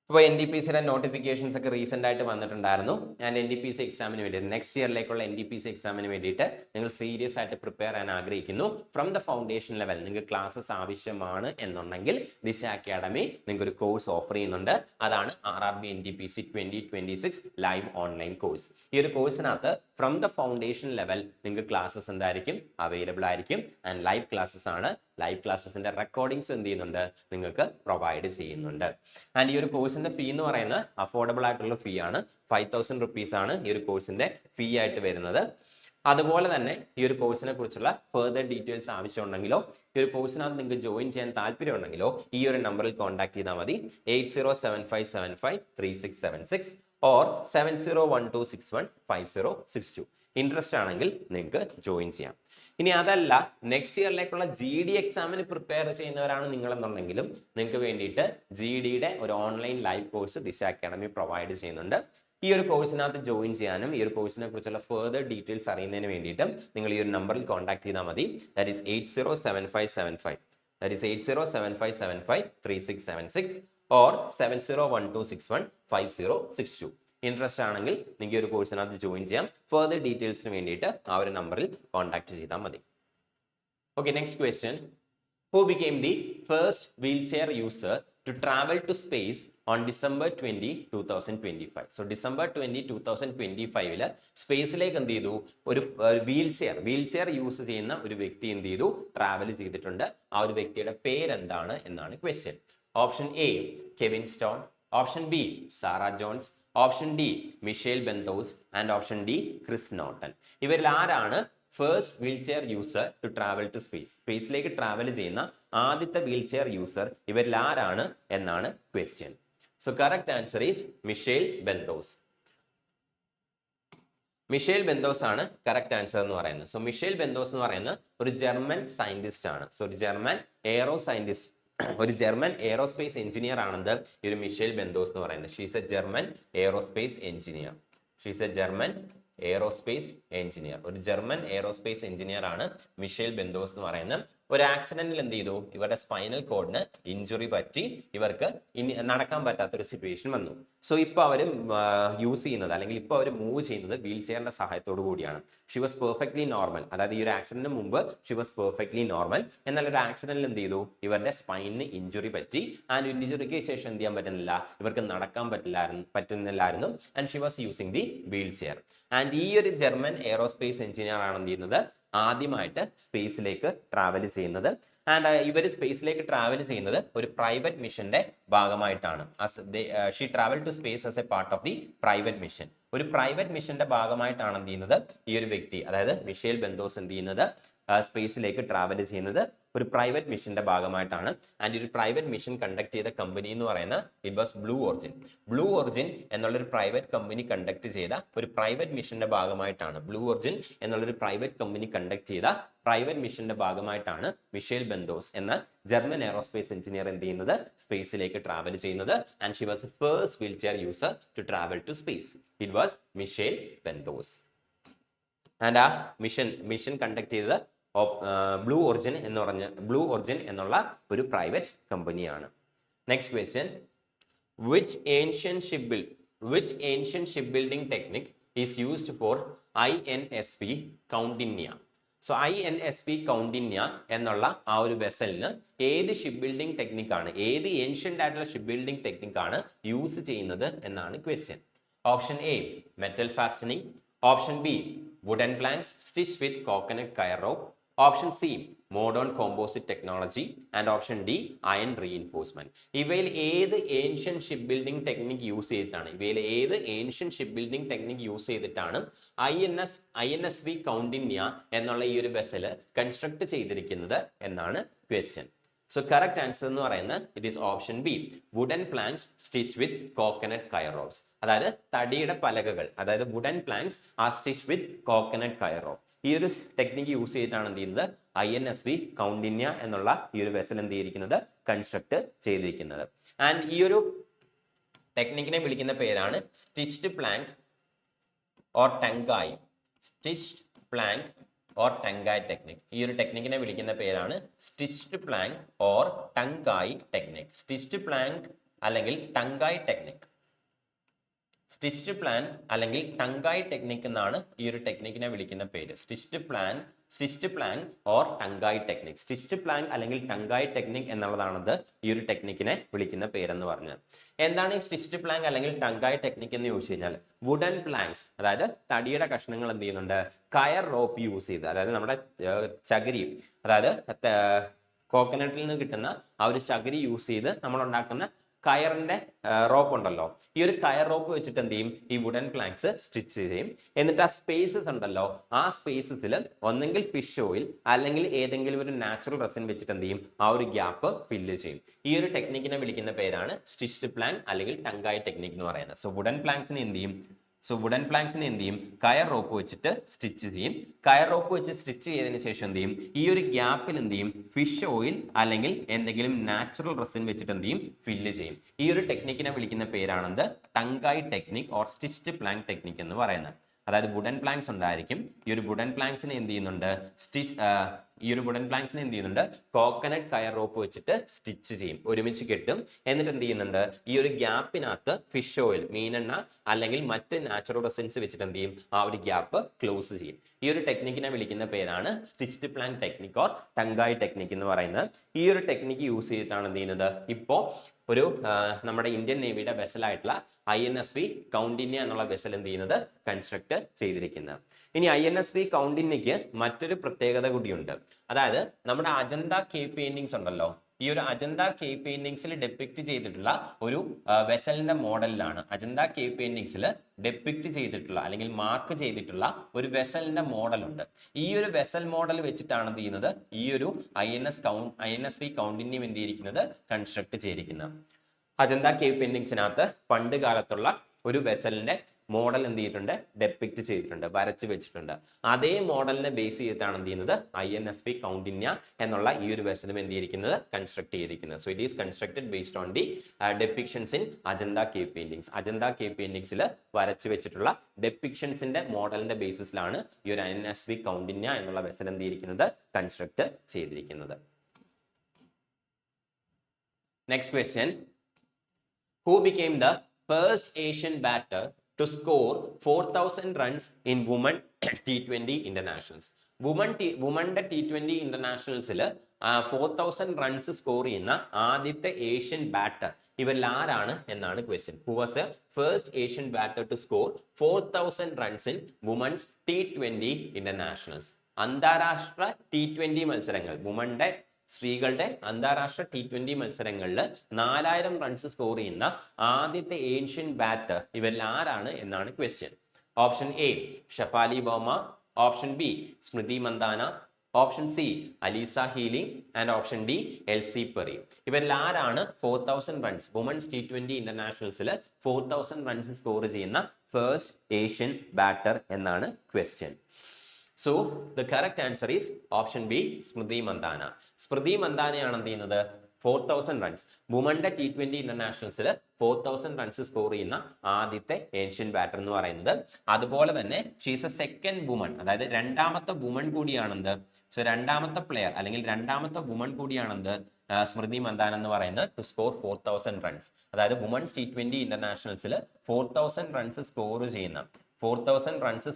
ഇപ്പോൾ NDPCയുടെ നോട്ടിഫിക്കേഷൻസ് ഒക്കെ റീസെന്റ് ആയിട്ട് വന്നിട്ടുണ്ടായിരുന്നു. ഞാൻ NDPC എക്സാമിന് വേണ്ടി നെക്സ്റ്റ് ഇയറിലേക്കുള്ള NDPC എക്സാമിന് വേണ്ടിയിട്ട് നിങ്ങൾ സീരിയസ് ആയിട്ട് പ്രിപ്പയർ ചെയ്യാൻ ആഗ്രഹിക്കുന്നു. ഫ്രം ദ ഫൗണ്ടേഷൻ ലെവൽ നിങ്ങൾക്ക് ക്ലാസ്സസ് ആവശ്യമാണ് എന്നുണ്ടെങ്കിൽ ദിശ അക്കാഡമി നിങ്ങൾക്ക് ഒരു കോഴ്സ് ഓഫർ ചെയ്യുന്നുണ്ട്. അതാണ് RRB NDPC 2026 live online course. ഈ ഒരു കോഴ്സിനകത്ത് ഫ്രം ദ ഫൗണ്ടേഷൻ ലെവൽ നിങ്ങൾക്ക് ക്ലാസ്സസ് എന്തായിരിക്കും അവൈലബിൾ ആയിരിക്കും. ആൻഡ് ലൈവ് ക്ലാസ്സസ് ആണ്. ലൈവ് ക്ലാസ്സസിന്റെ റെക്കോർഡിംഗ്സ് എന്ത് ചെയ്യുന്നുണ്ട് നിങ്ങൾക്ക് പ്രൊവൈഡ് ചെയ്യുന്നുണ്ട്. ആൻഡ് ഈ ഒരു കോഴ്സിന്റെ ഫീ എന്ന് പറയുന്നത് അഫോർഡബിൾ ആയിട്ടുള്ള ഫീ ആണ്. 5000 rupees ആണ് ഈ ഒരു കോഴ്സിന്റെ ഫീ ആയിട്ട് വരുന്നത്. അതുപോലെ തന്നെ ഈ ഒരു കോഴ്സിനെ കുറിച്ചുള്ള ഫെർദർ ഡീറ്റെയിൽസ് ആവശ്യമുണ്ടെങ്കിലോ ഈ ഒരു കോഴ്സിനകത്ത് നിങ്ങൾക്ക് ജോയിൻ ചെയ്യാൻ താല്പര്യമുണ്ടെങ്കിലോ ഈ ഒരു നമ്പറിൽ കോൺടാക്ട് ചെയ്താൽ മതി. 8075753676 ഓർ 7012615062. ഇൻട്രസ്റ്റ് ആണെങ്കിൽ നിങ്ങൾക്ക് ജോയിൻ ചെയ്യാം. ഇനി അതല്ല നെക്സ്റ്റ് ഇയറിലേക്കുള്ള GD എക്സാമിന് പ്രിപ്പയർ ചെയ്യുന്നവരാണ് നിങ്ങളെന്നുണ്ടെങ്കിലും നിങ്ങൾക്ക് വേണ്ടിയിട്ട് GDയുടെ ഒരു ഓൺലൈൻ ലൈവ് കോഴ്സ് ദിശ അക്കാഡമി പ്രൊവൈഡ് ചെയ്യുന്നുണ്ട്. ഈ ഒരു കോഴ്സിനകത്ത് ജോയിൻ ചെയ്യാനും ഈ ഒരു കോഴ്സിനെ കുറിച്ചുള്ള ഫെർദർ ഡീറ്റെയിൽസ് അറിയുന്നതിന് വേണ്ടിയിട്ടും നിങ്ങൾ ഈ ഒരു നമ്പറിൽ കോൺടാക്ട് ചെയ്താൽ മതി. That is 8075753676 or 7012615062. ഇൻട്രസ്റ്റ് ആണെങ്കിൽ നിങ്ങൾക്ക് ഒരു കോഴ്സിനകത്ത് ജോയിൻ ചെയ്യാം. ഫെർദർ ഡീറ്റെയിൽസിന് വേണ്ടിയിട്ട് ആ ഒരു നമ്പറിൽ കോൺടാക്ട് ചെയ്താൽ മതി. Okay, next question. Who became the first wheel chair user to travel to space on December 20, 2025? So December 20, 2025 സ്പേസിലേക്ക് എന്ത് ചെയ്തു? ഒരു വീൽ ചെയർ യൂസ് ചെയ്യുന്ന ഒരു വ്യക്തി എന്ത് ചെയ്തു? ട്രാവൽ ചെയ്തിട്ടുണ്ട്. ആ ഒരു വ്യക്തിയുടെ പേരെന്താണ് എന്നാണ് question. Option A Kevin Stone, option B Sara Jones, option D Michelle Benthaus and option D Chris Norton. ഇവരിൽ ആരാണ് first wheel chair user to travel to space? സ്പേസിലേക്ക് ട്രാവൽ ചെയ്യുന്ന ആദ്യത്തെ വീൽ ചെയർ യൂസർ ഇവരിൽ ആരാണ് എന്നാണ് question. So correct answer is Michelle Benthaus. Michelle Benthaus ആണ് correct answer എന്ന് പറയുന്നത്. സോ മിഷേൽ ബെന്തോസ് എന്ന് പറയുന്നത് ഒരു ജർമ്മൻ സയന്റിസ്റ്റ് ആണ്. സോ ഒരു ജർമ്മൻ എയറോസ്പേസ് എഞ്ചിനീയർ ആണെന്ന് ഈ ഒരു മിഷേൽ ബെന്തോസ് എന്ന് പറയുന്നത്. She's A German aerospace engineer. ഒരു ജർമ്മൻ എയറോസ്പേസ് എഞ്ചിനീയർ ആണ് മിഷേൽ ബെന്തോസ് എന്ന് പറയുന്നത്. ഒരു ആക്സിഡന്റിൽ എന്ത് ചെയ്തു? ഇവരുടെ സ്പൈനൽ കോഡിന് ഇഞ്ചുറി പറ്റി ഇവർക്ക് ഇനി നടക്കാൻ പറ്റാത്ത ഒരു സിറ്റുവേഷൻ വന്നു. സോ ഇപ്പൊ അവർ യൂസ് ചെയ്യുന്നത് അല്ലെങ്കിൽ ഇപ്പൊ അവർ മൂവ് ചെയ്യുന്നത് വീൽ ചെയറിന്റെ സഹായത്തോടു കൂടിയാണ്. She was perfectly normal. അതായത് ഈ ഒരു ആക്സിഡന്റിന് മുമ്പ് ഷി വാസ് പെർഫെക്റ്റ്ലി നോർമൽ. എന്നാൽ ഒരു ആക്സിഡന്റിൽ എന്ത് ചെയ്തു? ഇവരുടെ സ്പൈനിന് ഇഞ്ചുറി പറ്റി. ആൻഡ് ഇഞ്ചുറിക്ക് ശേഷം എന്ത് ചെയ്യാൻ പറ്റുന്നില്ല? ഇവർക്ക് നടക്കാൻ പറ്റുന്നില്ലായിരുന്നു. And she was using the wheel chair. And ഈ ഒരു ജർമ്മൻ എയറോസ്പേസ് എഞ്ചിനീയർ ആണ് എന്ത് ചെയ്യുന്നത്? ആദ്യമായിട്ട് സ്പേസിലേക്ക് ട്രാവൽ ചെയ്യുന്നത്. ആൻഡ് ഇവർ സ്പേസിലേക്ക് ട്രാവൽ ചെയ്യുന്നത് ഒരു പ്രൈവറ്റ് മിഷന്റെ ഭാഗമായിട്ടാണ്. She travel to space as a part of the private mission. ഒരു പ്രൈവറ്റ് മിഷന്റെ ഭാഗമായിട്ടാണ് എന്ത് ചെയ്യുന്നത്? ഈ ഒരു വ്യക്തി, അതായത് മിഷേൽ ബെന്തോസ് എന്ത് ചെയ്യുന്നത്? സ്പേസിലേക്ക് ട്രാവൽ ചെയ്യുന്നത് ഒരു പ്രൈവറ്റ് മിഷന്റെ ഭാഗമായിട്ടാണ്. ആൻഡ് ഒരു പ്രൈവറ്റ് മിഷൻ കണ്ടക്ട് ചെയ്ത കമ്പനി എന്ന് പറയുന്നത് ഇറ്റ് വാസ് ബ്ലൂ ഒറിജിൻ എന്നുള്ള ഒരു പ്രൈവറ്റ് കമ്പനി കണ്ടക്ട് ചെയ്ത ഒരു പ്രൈവറ്റ് മിഷന്റെ ഭാഗമായിട്ടാണ്. പ്രൈവറ്റ് മിഷന്റെ ഭാഗമായിട്ടാണ് മിഷേൽ ബെന്തോസ് എന്ന ജർമ്മൻ എയറോസ്പേസ് എഞ്ചിനീയർ എന്ത് ചെയ്യുന്നത്? സ്പേസിലേക്ക് ട്രാവൽ ചെയ്യുന്നത്. And she was first wheel chair user to travel to space. It was Michelle Benthaus. And ആ മിഷൻ കണ്ടക്ട് ചെയ്തത് ബ്ലൂ ഒറിജിൻ എന്നുള്ള ഒരു പ്രൈവറ്റ് കമ്പനിയാണ്. Next question. Which ancient shipbuilding technique is used for INSV Kaundinya? So INSV Kaundinya എന്നുള്ള ആ ഒരു വെസലിന് ഏത് ship building ടെക്നിക്കാണ്, ഏത് ഏൻഷ്യന്റ് ആയിട്ടുള്ള ഷിപ്പ് ബിൽഡിംഗ് ടെക്നിക്കാണ് യൂസ് ചെയ്യുന്നത് എന്നാണ് question. Option A metal fastening, option B wooden planks stitch with coconut കയർ rope, option C modern composite technology and option D iron reinforcement. ഇവയിൽ ഏത് ancient ship building technique use ചെയ്തിട്ടാണ് INSV Kaundinya എന്നുള്ള ഈ ഒരു vessel construct ചെയ്തിരിക്കുന്നത് എന്നാണ് question. So correct answer എന്ന് പറയുന്നത് it is option B, wooden planks stitch with coconut coir ropes. അതായത് തടിയുടെ പലകകൾ, അതായത് wooden planks are stitch with coconut കയർ റോപ്പ്. ഈ ഒരു ടെക്നിക്ക് യൂസ് ചെയ്തിട്ടാണ് എന്ത് ചെയ്യുന്നത്, INSV കൗണ്ടിന്യ എന്നുള്ള ഈ ഒരു വെസൽ എന്ത് ചെയ്തിരിക്കുന്നത്, കൺസ്ട്രക്ട് ചെയ്തിരിക്കുന്നത്. ആൻഡ് ഈ ഒരു ടെക്നിക്കിനെ വിളിക്കുന്ന പേരാണ് stitched plank or Tankai. Stitched plank or Tankai technique. ഈ ഒരു ടെക്നിക്കിനെ വിളിക്കുന്ന പേരാണ് stitched plank or Tankai technique. Stitched plank അല്ലെങ്കിൽ ടങ്കായ് ടെക്നിക്. സ്റ്റിച്ച്ഡ് പ്ലാൻ അല്ലെങ്കിൽ ടങ്കായ് ടെക്നിക് എന്നാണ് ഈ ഒരു ടെക്നിക്കിനെ വിളിക്കുന്ന പേര്. Stitched plank or Tankai technique. Stitched plank അല്ലെങ്കിൽ ടങ്കായ് ടെക്നിക് എന്നുള്ളതാണത് ഈ ഒരു ടെക്നിക്കിനെ വിളിക്കുന്ന പേരെന്ന് പറഞ്ഞത്. എന്താണ് ഈ സ്റ്റിച്ച്ഡ് പ്ലാങ്ക് അല്ലെങ്കിൽ ടങ്കായ് ടെക്നിക് എന്ന് ചോദിച്ചു കഴിഞ്ഞാൽ, വുഡൻ പ്ലാങ്ക്സ്, അതായത് തടിയുടെ കഷ്ണങ്ങൾ എന്ത് ചെയ്യുന്നുണ്ട്, കയർ റോപ്പ് യൂസ് ചെയ്ത്, അതായത് നമ്മുടെ ചകിരി, അതായത് കോക്കനട്ടിൽ നിന്ന് കിട്ടുന്ന ആ ഒരു ചകിരി യൂസ് ചെയ്ത് നമ്മൾ ഉണ്ടാക്കുന്ന കയറിന്റെ റോപ്പ് ഉണ്ടല്ലോ, ഈ ഒരു കയർ റോപ്പ് വെച്ചിട്ട് എന്ത് ചെയ്യും, ഈ വുഡൻ പ്ലാങ്ക്സ് സ്റ്റിച്ച് ചെയ്യും. എന്നിട്ട് ആ സ്പേസസ് ഉണ്ടല്ലോ, ആ സ്പേസസിൽ ഒന്നെങ്കിൽ ഫിഷ് ഓയിൽ അല്ലെങ്കിൽ ഏതെങ്കിലും ഒരു നാച്ചുറൽ റെസിൻ വെച്ചിട്ട് എന്ത് ചെയ്യും, ആ ഒരു ഗ്യാപ്പ് ഫില്ല് ചെയ്യും. ഈ ഒരു ടെക്നിക്കിനെ വിളിക്കുന്ന പേരാണ് സ്റ്റിച്ച്ഡ് പ്ലാങ്ക് അല്ലെങ്കിൽ ടങ്കായ് ടെക്നിക് എന്ന് പറയുന്നത്. സോ വുഡൻ പ്ലാങ്ക്സിനെ എന്ത് ചെയ്യും, എന്ത് ചെയ്യും, കയർ റോപ്പ് വെച്ചിട്ട് സ്റ്റിച്ച് ചെയ്യും. കയർ റോപ്പ് വെച്ച് സ്റ്റിച്ച് ചെയ്തതിന് ശേഷം എന്ത് ചെയ്യും, ഈ ഒരു ഗ്യാപ്പിൽ എന്ത് ചെയ്യും, ഫിഷ് ഓയിൽ അല്ലെങ്കിൽ എന്തെങ്കിലും നാച്ചുറൽ റെസിൻ വെച്ചിട്ട് എന്ത് ചെയ്യും, ഫില്ല് ചെയ്യും. ഈ ഒരു ടെക്നിക്കിനെ വിളിക്കുന്ന പേരാണെന്ത്, Tankai technique or stitched plank technique എന്ന് പറയുന്നത്. അതായത് വുഡൻ പ്ലാങ്ക്സ് ഉണ്ടായിരിക്കും. ഈ ഒരു വുഡൻ പ്ലാങ്ക്സിനെ എന്ത് ചെയ്യുന്നുണ്ട്, കോക്കനട്ട് കയർ റോപ്പ് വെച്ചിട്ട് സ്റ്റിച്ച് ചെയ്യും, ഒരുമിച്ച് കെട്ടും. എന്നിട്ട് എന്ത് ചെയ്യുന്നുണ്ട്, ഈ ഒരു ഗ്യാപ്പിനകത്ത് ഫിഷ് ഓയിൽ, മീനെണ്ണ അല്ലെങ്കിൽ മറ്റ് നാച്ചുറൽ റെസിൻസ് വെച്ചിട്ട് എന്ത് ചെയ്യും, ആ ഒരു ഗ്യാപ്പ് ക്ലോസ് ചെയ്യും. ഈ ഒരു ടെക്നിക്കിനെ വിളിക്കുന്ന പേരാണ് stitched plank technique or Tankai technique എന്ന് പറയുന്നത്. ഈ ഒരു ടെക്നിക്ക് യൂസ് ചെയ്തിട്ടാണ് എന്ത് ചെയ്യുന്നത്, ഇപ്പോൾ ഒരു നമ്മുടെ ഇന്ത്യൻ നേവിയുടെ വെസലായിട്ടുള്ള INSV കൗണ്ടിന്യ എന്നുള്ള വെസൽ എന്ത് ചെയ്യുന്നത്, കൺസ്ട്രക്ട് ചെയ്തിരിക്കുന്നത്. ഇനി INSV കൗണ്ടിന്യക്ക് മറ്റൊരു പ്രത്യേകത കൂടിയുണ്ട്. അതായത് നമ്മുടെ അജന്ത കേവ് പെയിന്റിങ്സ് ഉണ്ടല്ലോ, ഈ ഒരു അജന്ത കേവ് പെയിന്റിങ്സിൽ ഡെപ്പിക്ട് ചെയ്തിട്ടുള്ള ഒരു വെസലിന്റെ മോഡലിലാണ്, അജന്ത കേവ് പെയിന്റിങ്സിൽ ഡെപ്പിക്ട് ചെയ്തിട്ടുള്ള അല്ലെങ്കിൽ മാർക്ക് ചെയ്തിട്ടുള്ള ഒരു മോഡൽ ഉണ്ട്. ഈ ഒരു വെസൽ മോഡൽ വെച്ചിട്ടാണ് എന്ത് ചെയ്യുന്നത്, ഈ ഒരു INSV കൗണ്ടിന്യം എന്ത് ചെയ്തിരിക്കുന്നത്, കൺസ്ട്രക്ട് ചെയ്തിരിക്കുന്നത്. അജന്ത കേവ് പെയിന്റിങ്സിനകത്ത് പണ്ട് കാലത്തുള്ള ഒരു വെസലിന്റെ മോഡൽ എന്ത് ചെയ്തിട്ടുണ്ട്, ഡെപ്പിക്ട് ചെയ്തിട്ടുണ്ട്, വരച്ച് വെച്ചിട്ടുണ്ട്. അതേ മോഡലിനെ ബേസ് ചെയ്തിട്ടാണ് എന്ത് ചെയ്യുന്നത്, INSV കൗണ്ടിന്യ എന്നുള്ള ഈ ഒരു വെസലും എന്ത് ചെയ്തിരിക്കുന്നത്, കൺസ്ട്രക്ട് ചെയ്തിരിക്കുന്നത്. So it is constructed based on the depictions in Ajanta cave paintings. Ajanta cave പെയിന്റിങ്സിൽ വരച്ച് വെച്ചിട്ടുള്ള ഡെപ്പിക്ഷൻസിന്റെ മോഡലിന്റെ ബേസിസിലാണ് ഈ ഒരു INSV കൗണ്ടിന്യ എന്നുള്ള വെസൽ എന്ത് ചെയ്തിരിക്കുന്നത്, കൺസ്ട്രക്ട് ചെയ്തിരിക്കുന്നത്. Next question, who became the first Asian batter to score 4,000 runs in women T20 internationals? വുമന്റെ T20 ഇന്റർനാഷണൽസിൽ 4,000 റൺസ് സ്കോർ ചെയ്യുന്ന ആദ്യത്തെ ഏഷ്യൻ ബാറ്റർ ഇവരിൽ ആരാണ് എന്നാണ് question. Who was a first Asian batter to score 4,000 runs in women's T20 internationals? അന്താരാഷ്ട്ര T20 മത്സരങ്ങൾ, വുമന്റെ സ്ത്രീകളുടെ അന്താരാഷ്ട്ര T20 മത്സരങ്ങളിൽ 4,000 റൺസ് സ്കോർ ചെയ്യുന്ന ആദ്യത്തെ ഏഷ്യൻ ബാറ്റർ ഇവരിൽ ആരാണ് എന്നാണ് question. Option A Shafali Verma, option B Smriti Mandhana, option C Alyssa Healy and option D Ellyse Perry. ഇവരിൽ ആരാണ് 4,000 റൺസ് വുമൻസ് T20 ഇന്റർനാഷണൽസിൽ 4,000 റൺസ് സ്കോർ ചെയ്യുന്ന ഫസ്റ്റ് ഏഷ്യൻ ബാറ്റർ എന്നാണ് question. So the correct answer is option B, Smriti Mandhana. Smriti മന്ദാനയാണ് എന്ത് ചെയ്യുന്നത്, 4,000 റൺസ് വുമന്റെ T20 ഇന്റർനാഷണൽസിൽ 4,000 റൺസ് സ്കോർ ചെയ്യുന്ന ആദ്യത്തെ ഏഷ്യൻ ബാറ്റർ എന്ന് പറയുന്നത്. അതുപോലെ തന്നെ ഷീസ് എ സെക്കൻഡ് വുമൺ, അതായത് രണ്ടാമത്തെ വുമൺ കൂടിയാണെന്ത്, സോ രണ്ടാമത്തെ പ്ലെയർ അല്ലെങ്കിൽ രണ്ടാമത്തെ വുമൺ കൂടിയാണെന്ത്, സ്മൃതി മന്ദാന എന്ന് പറയുന്നത് ടു സ്കോർ 4,000 റൺസ്. അതായത് വുമൻസ് T20 ഇന്റർനാഷണൽസിൽ 4,000 റൺസ്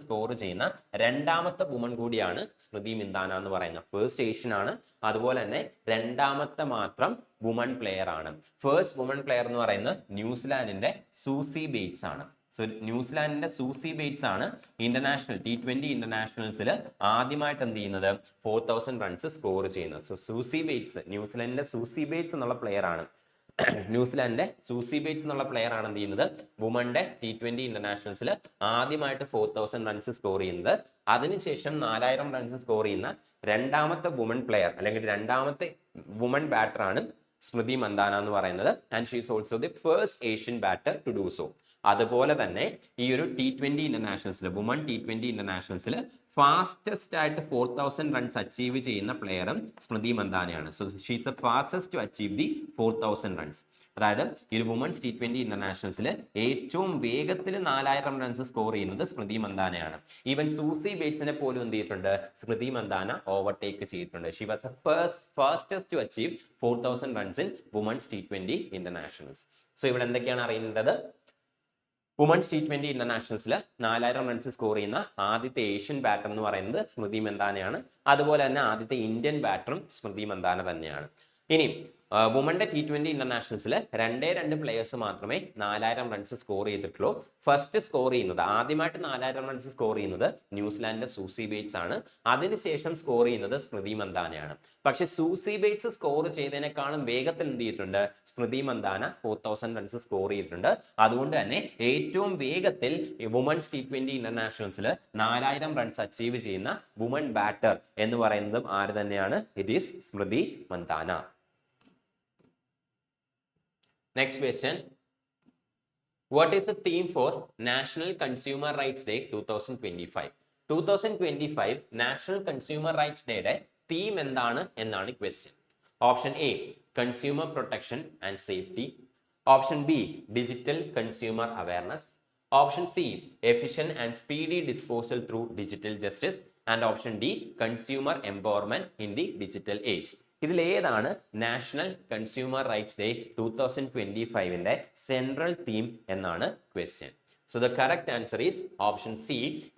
സ്കോർ ചെയ്യുന്ന രണ്ടാമത്തെ വുമൺ കൂടിയാണ് സ്മൃതി മന്ദാന എന്ന് പറയുന്നത്. ഫസ്റ്റ് ഏഷ്യൻ ആണ്, അതുപോലെ തന്നെ രണ്ടാമത്തെ മാത്രം വുമൺ പ്ലെയർ ആണ്. ഫസ്റ്റ് വുമൺ പ്ലെയർ എന്ന് പറയുന്നത് ന്യൂസിലാൻഡിന്റെ സൂസി ബേറ്റ്സ് ആണ്. സോ ന്യൂസിലാൻഡിന്റെ സൂസി ബേറ്റ്സ് ആണ് ഇന്റർനാഷണൽ T20 ഇന്റർനാഷണൽസിൽ ആദ്യമായിട്ട് എന്ത് ചെയ്യുന്നത്, 4,000 റൺസ് സ്കോർ ചെയ്യുന്നത്. സോ സൂസി ബേറ്റ്സ്, ന്യൂസിലാൻഡിന്റെ സൂസി ബേറ്റ്സ് എന്നുള്ള പ്ലെയർ ആണ്, ന്യൂസിലാൻഡിന്റെ സൂസി ബേറ്റ്സ് എന്നുള്ള പ്ലെയർ ആണ് എന്ത് ചെയ്യുന്നത്, വുമന്റെ T20 ഇന്റർനാഷണൽസിൽ ആദ്യമായിട്ട് 4,000 റൺസ് സ്കോർ ചെയ്യുന്നത്. അതിനുശേഷം 4,000 റൺസ് സ്കോർ ചെയ്യുന്ന രണ്ടാമത്തെ വുമൺ പ്ലെയർ അല്ലെങ്കിൽ രണ്ടാമത്തെ വുമൺ ബാറ്റർ ആണ് സ്മൃതി മന്ദാന എന്ന് പറയുന്നത്. And she is also the first Asian batter to do so. അതുപോലെ തന്നെ ഈ ഒരു T20 ഇന്റർനാഷണൽസിൽ വുമൺ T20 ഇന്റർനാഷണൽസിൽ ഫാസ്റ്റസ്റ്റ് ആയിട്ട് 4000 റൺസ് അച്ചീവ് ചെയ്യുന്ന പ്ലെയറും സ്മൃതി മന്ദാനയാണ്. So she is the fastest to achieve the 4000 runs. അതായത് ഈ ഒരു വുമൺസ് T20 ഇന്റർനാഷണൽസിൽ ഏറ്റവും വേഗത്തിൽ 4000 റൺസ് സ്കോർ ചെയ്യുന്നത് സ്മൃതി മന്ദാനയാണ്. ഈവൻ സൂസി ബേറ്റ്സിനെ പോലും എന്ത് ചെയ്തിട്ടുണ്ട്, സ്മൃതി മന്ദാന ഓവർടേക്ക് ചെയ്തിട്ടുണ്ട്. She was the fastest to achieve 4000 runs in women's T20 internationals. So ഇവിടെ എന്തൊക്കെയാണ് അറിയേണ്ടത്? വുമൺസ് T20 ഇന്റർനാഷണൽസിൽ 4000 റൺസ് സ്കോർ ചെയ്യുന്ന ആദ്യത്തെ ഏഷ്യൻ ബാറ്റർ എന്ന് പറയുന്നത് സ്മൃതി മന്ദാനയാണ്. അതുപോലെ തന്നെ ആദ്യത്തെ ഇന്ത്യൻ ബാറ്ററും സ്മൃതി മന്ദാന തന്നെയാണ്. ഇനി വുമന്റെ T20 ഇന്റർനാഷണൽസിൽ 2 പ്ലേയേഴ്സ് മാത്രമേ 4000 റൺസ് സ്കോർ ചെയ്തിട്ടുള്ളൂ. ഫസ്റ്റ് സ്കോർ ചെയ്യുന്നത്, ആദ്യമായിട്ട് 4000 റൺസ് സ്കോർ ചെയ്യുന്നത് ന്യൂസിലാൻഡിന്റെ സൂസി ബേറ്റ്സ് ആണ്. അതിനുശേഷം സ്കോർ ചെയ്യുന്നത് സ്മൃതി മന്ദാനയാണ്. പക്ഷെ സൂസി ബേറ്റ്സ് സ്കോർ ചെയ്തതിനേക്കാളും വേഗത്തിൽ എന്ത് ചെയ്തിട്ടുണ്ട്, സ്മൃതി മന്ദാന 4000 റൺസ് സ്കോർ ചെയ്തിട്ടുണ്ട്. അതുകൊണ്ട് തന്നെ ഏറ്റവും വേഗത്തിൽ വുമൺസ് T20 ഇന്റർനാഷണൽസിൽ 4000 റൺസ് അച്ചീവ് ചെയ്യുന്ന വുമൺ ബാറ്റർ എന്ന് പറയുന്നതും ആര് തന്നെയാണ്? It is Smriti Mandhana. Next question. What is the theme for National Consumer Rights Day 2025? 2025 National Consumer Rights Day യുടെ തീം എന്താണ് എന്നാണ് question. Option A consumer protection and safety. Option B digital consumer awareness. Option C efficient and speedy disposal through digital justice. And option D consumer empowerment in the digital age. ഇതിൽ ഏതാണ് national consumer rights day 2025ന്റെ central theme എന്നാണ് question. So the correct answer is option C,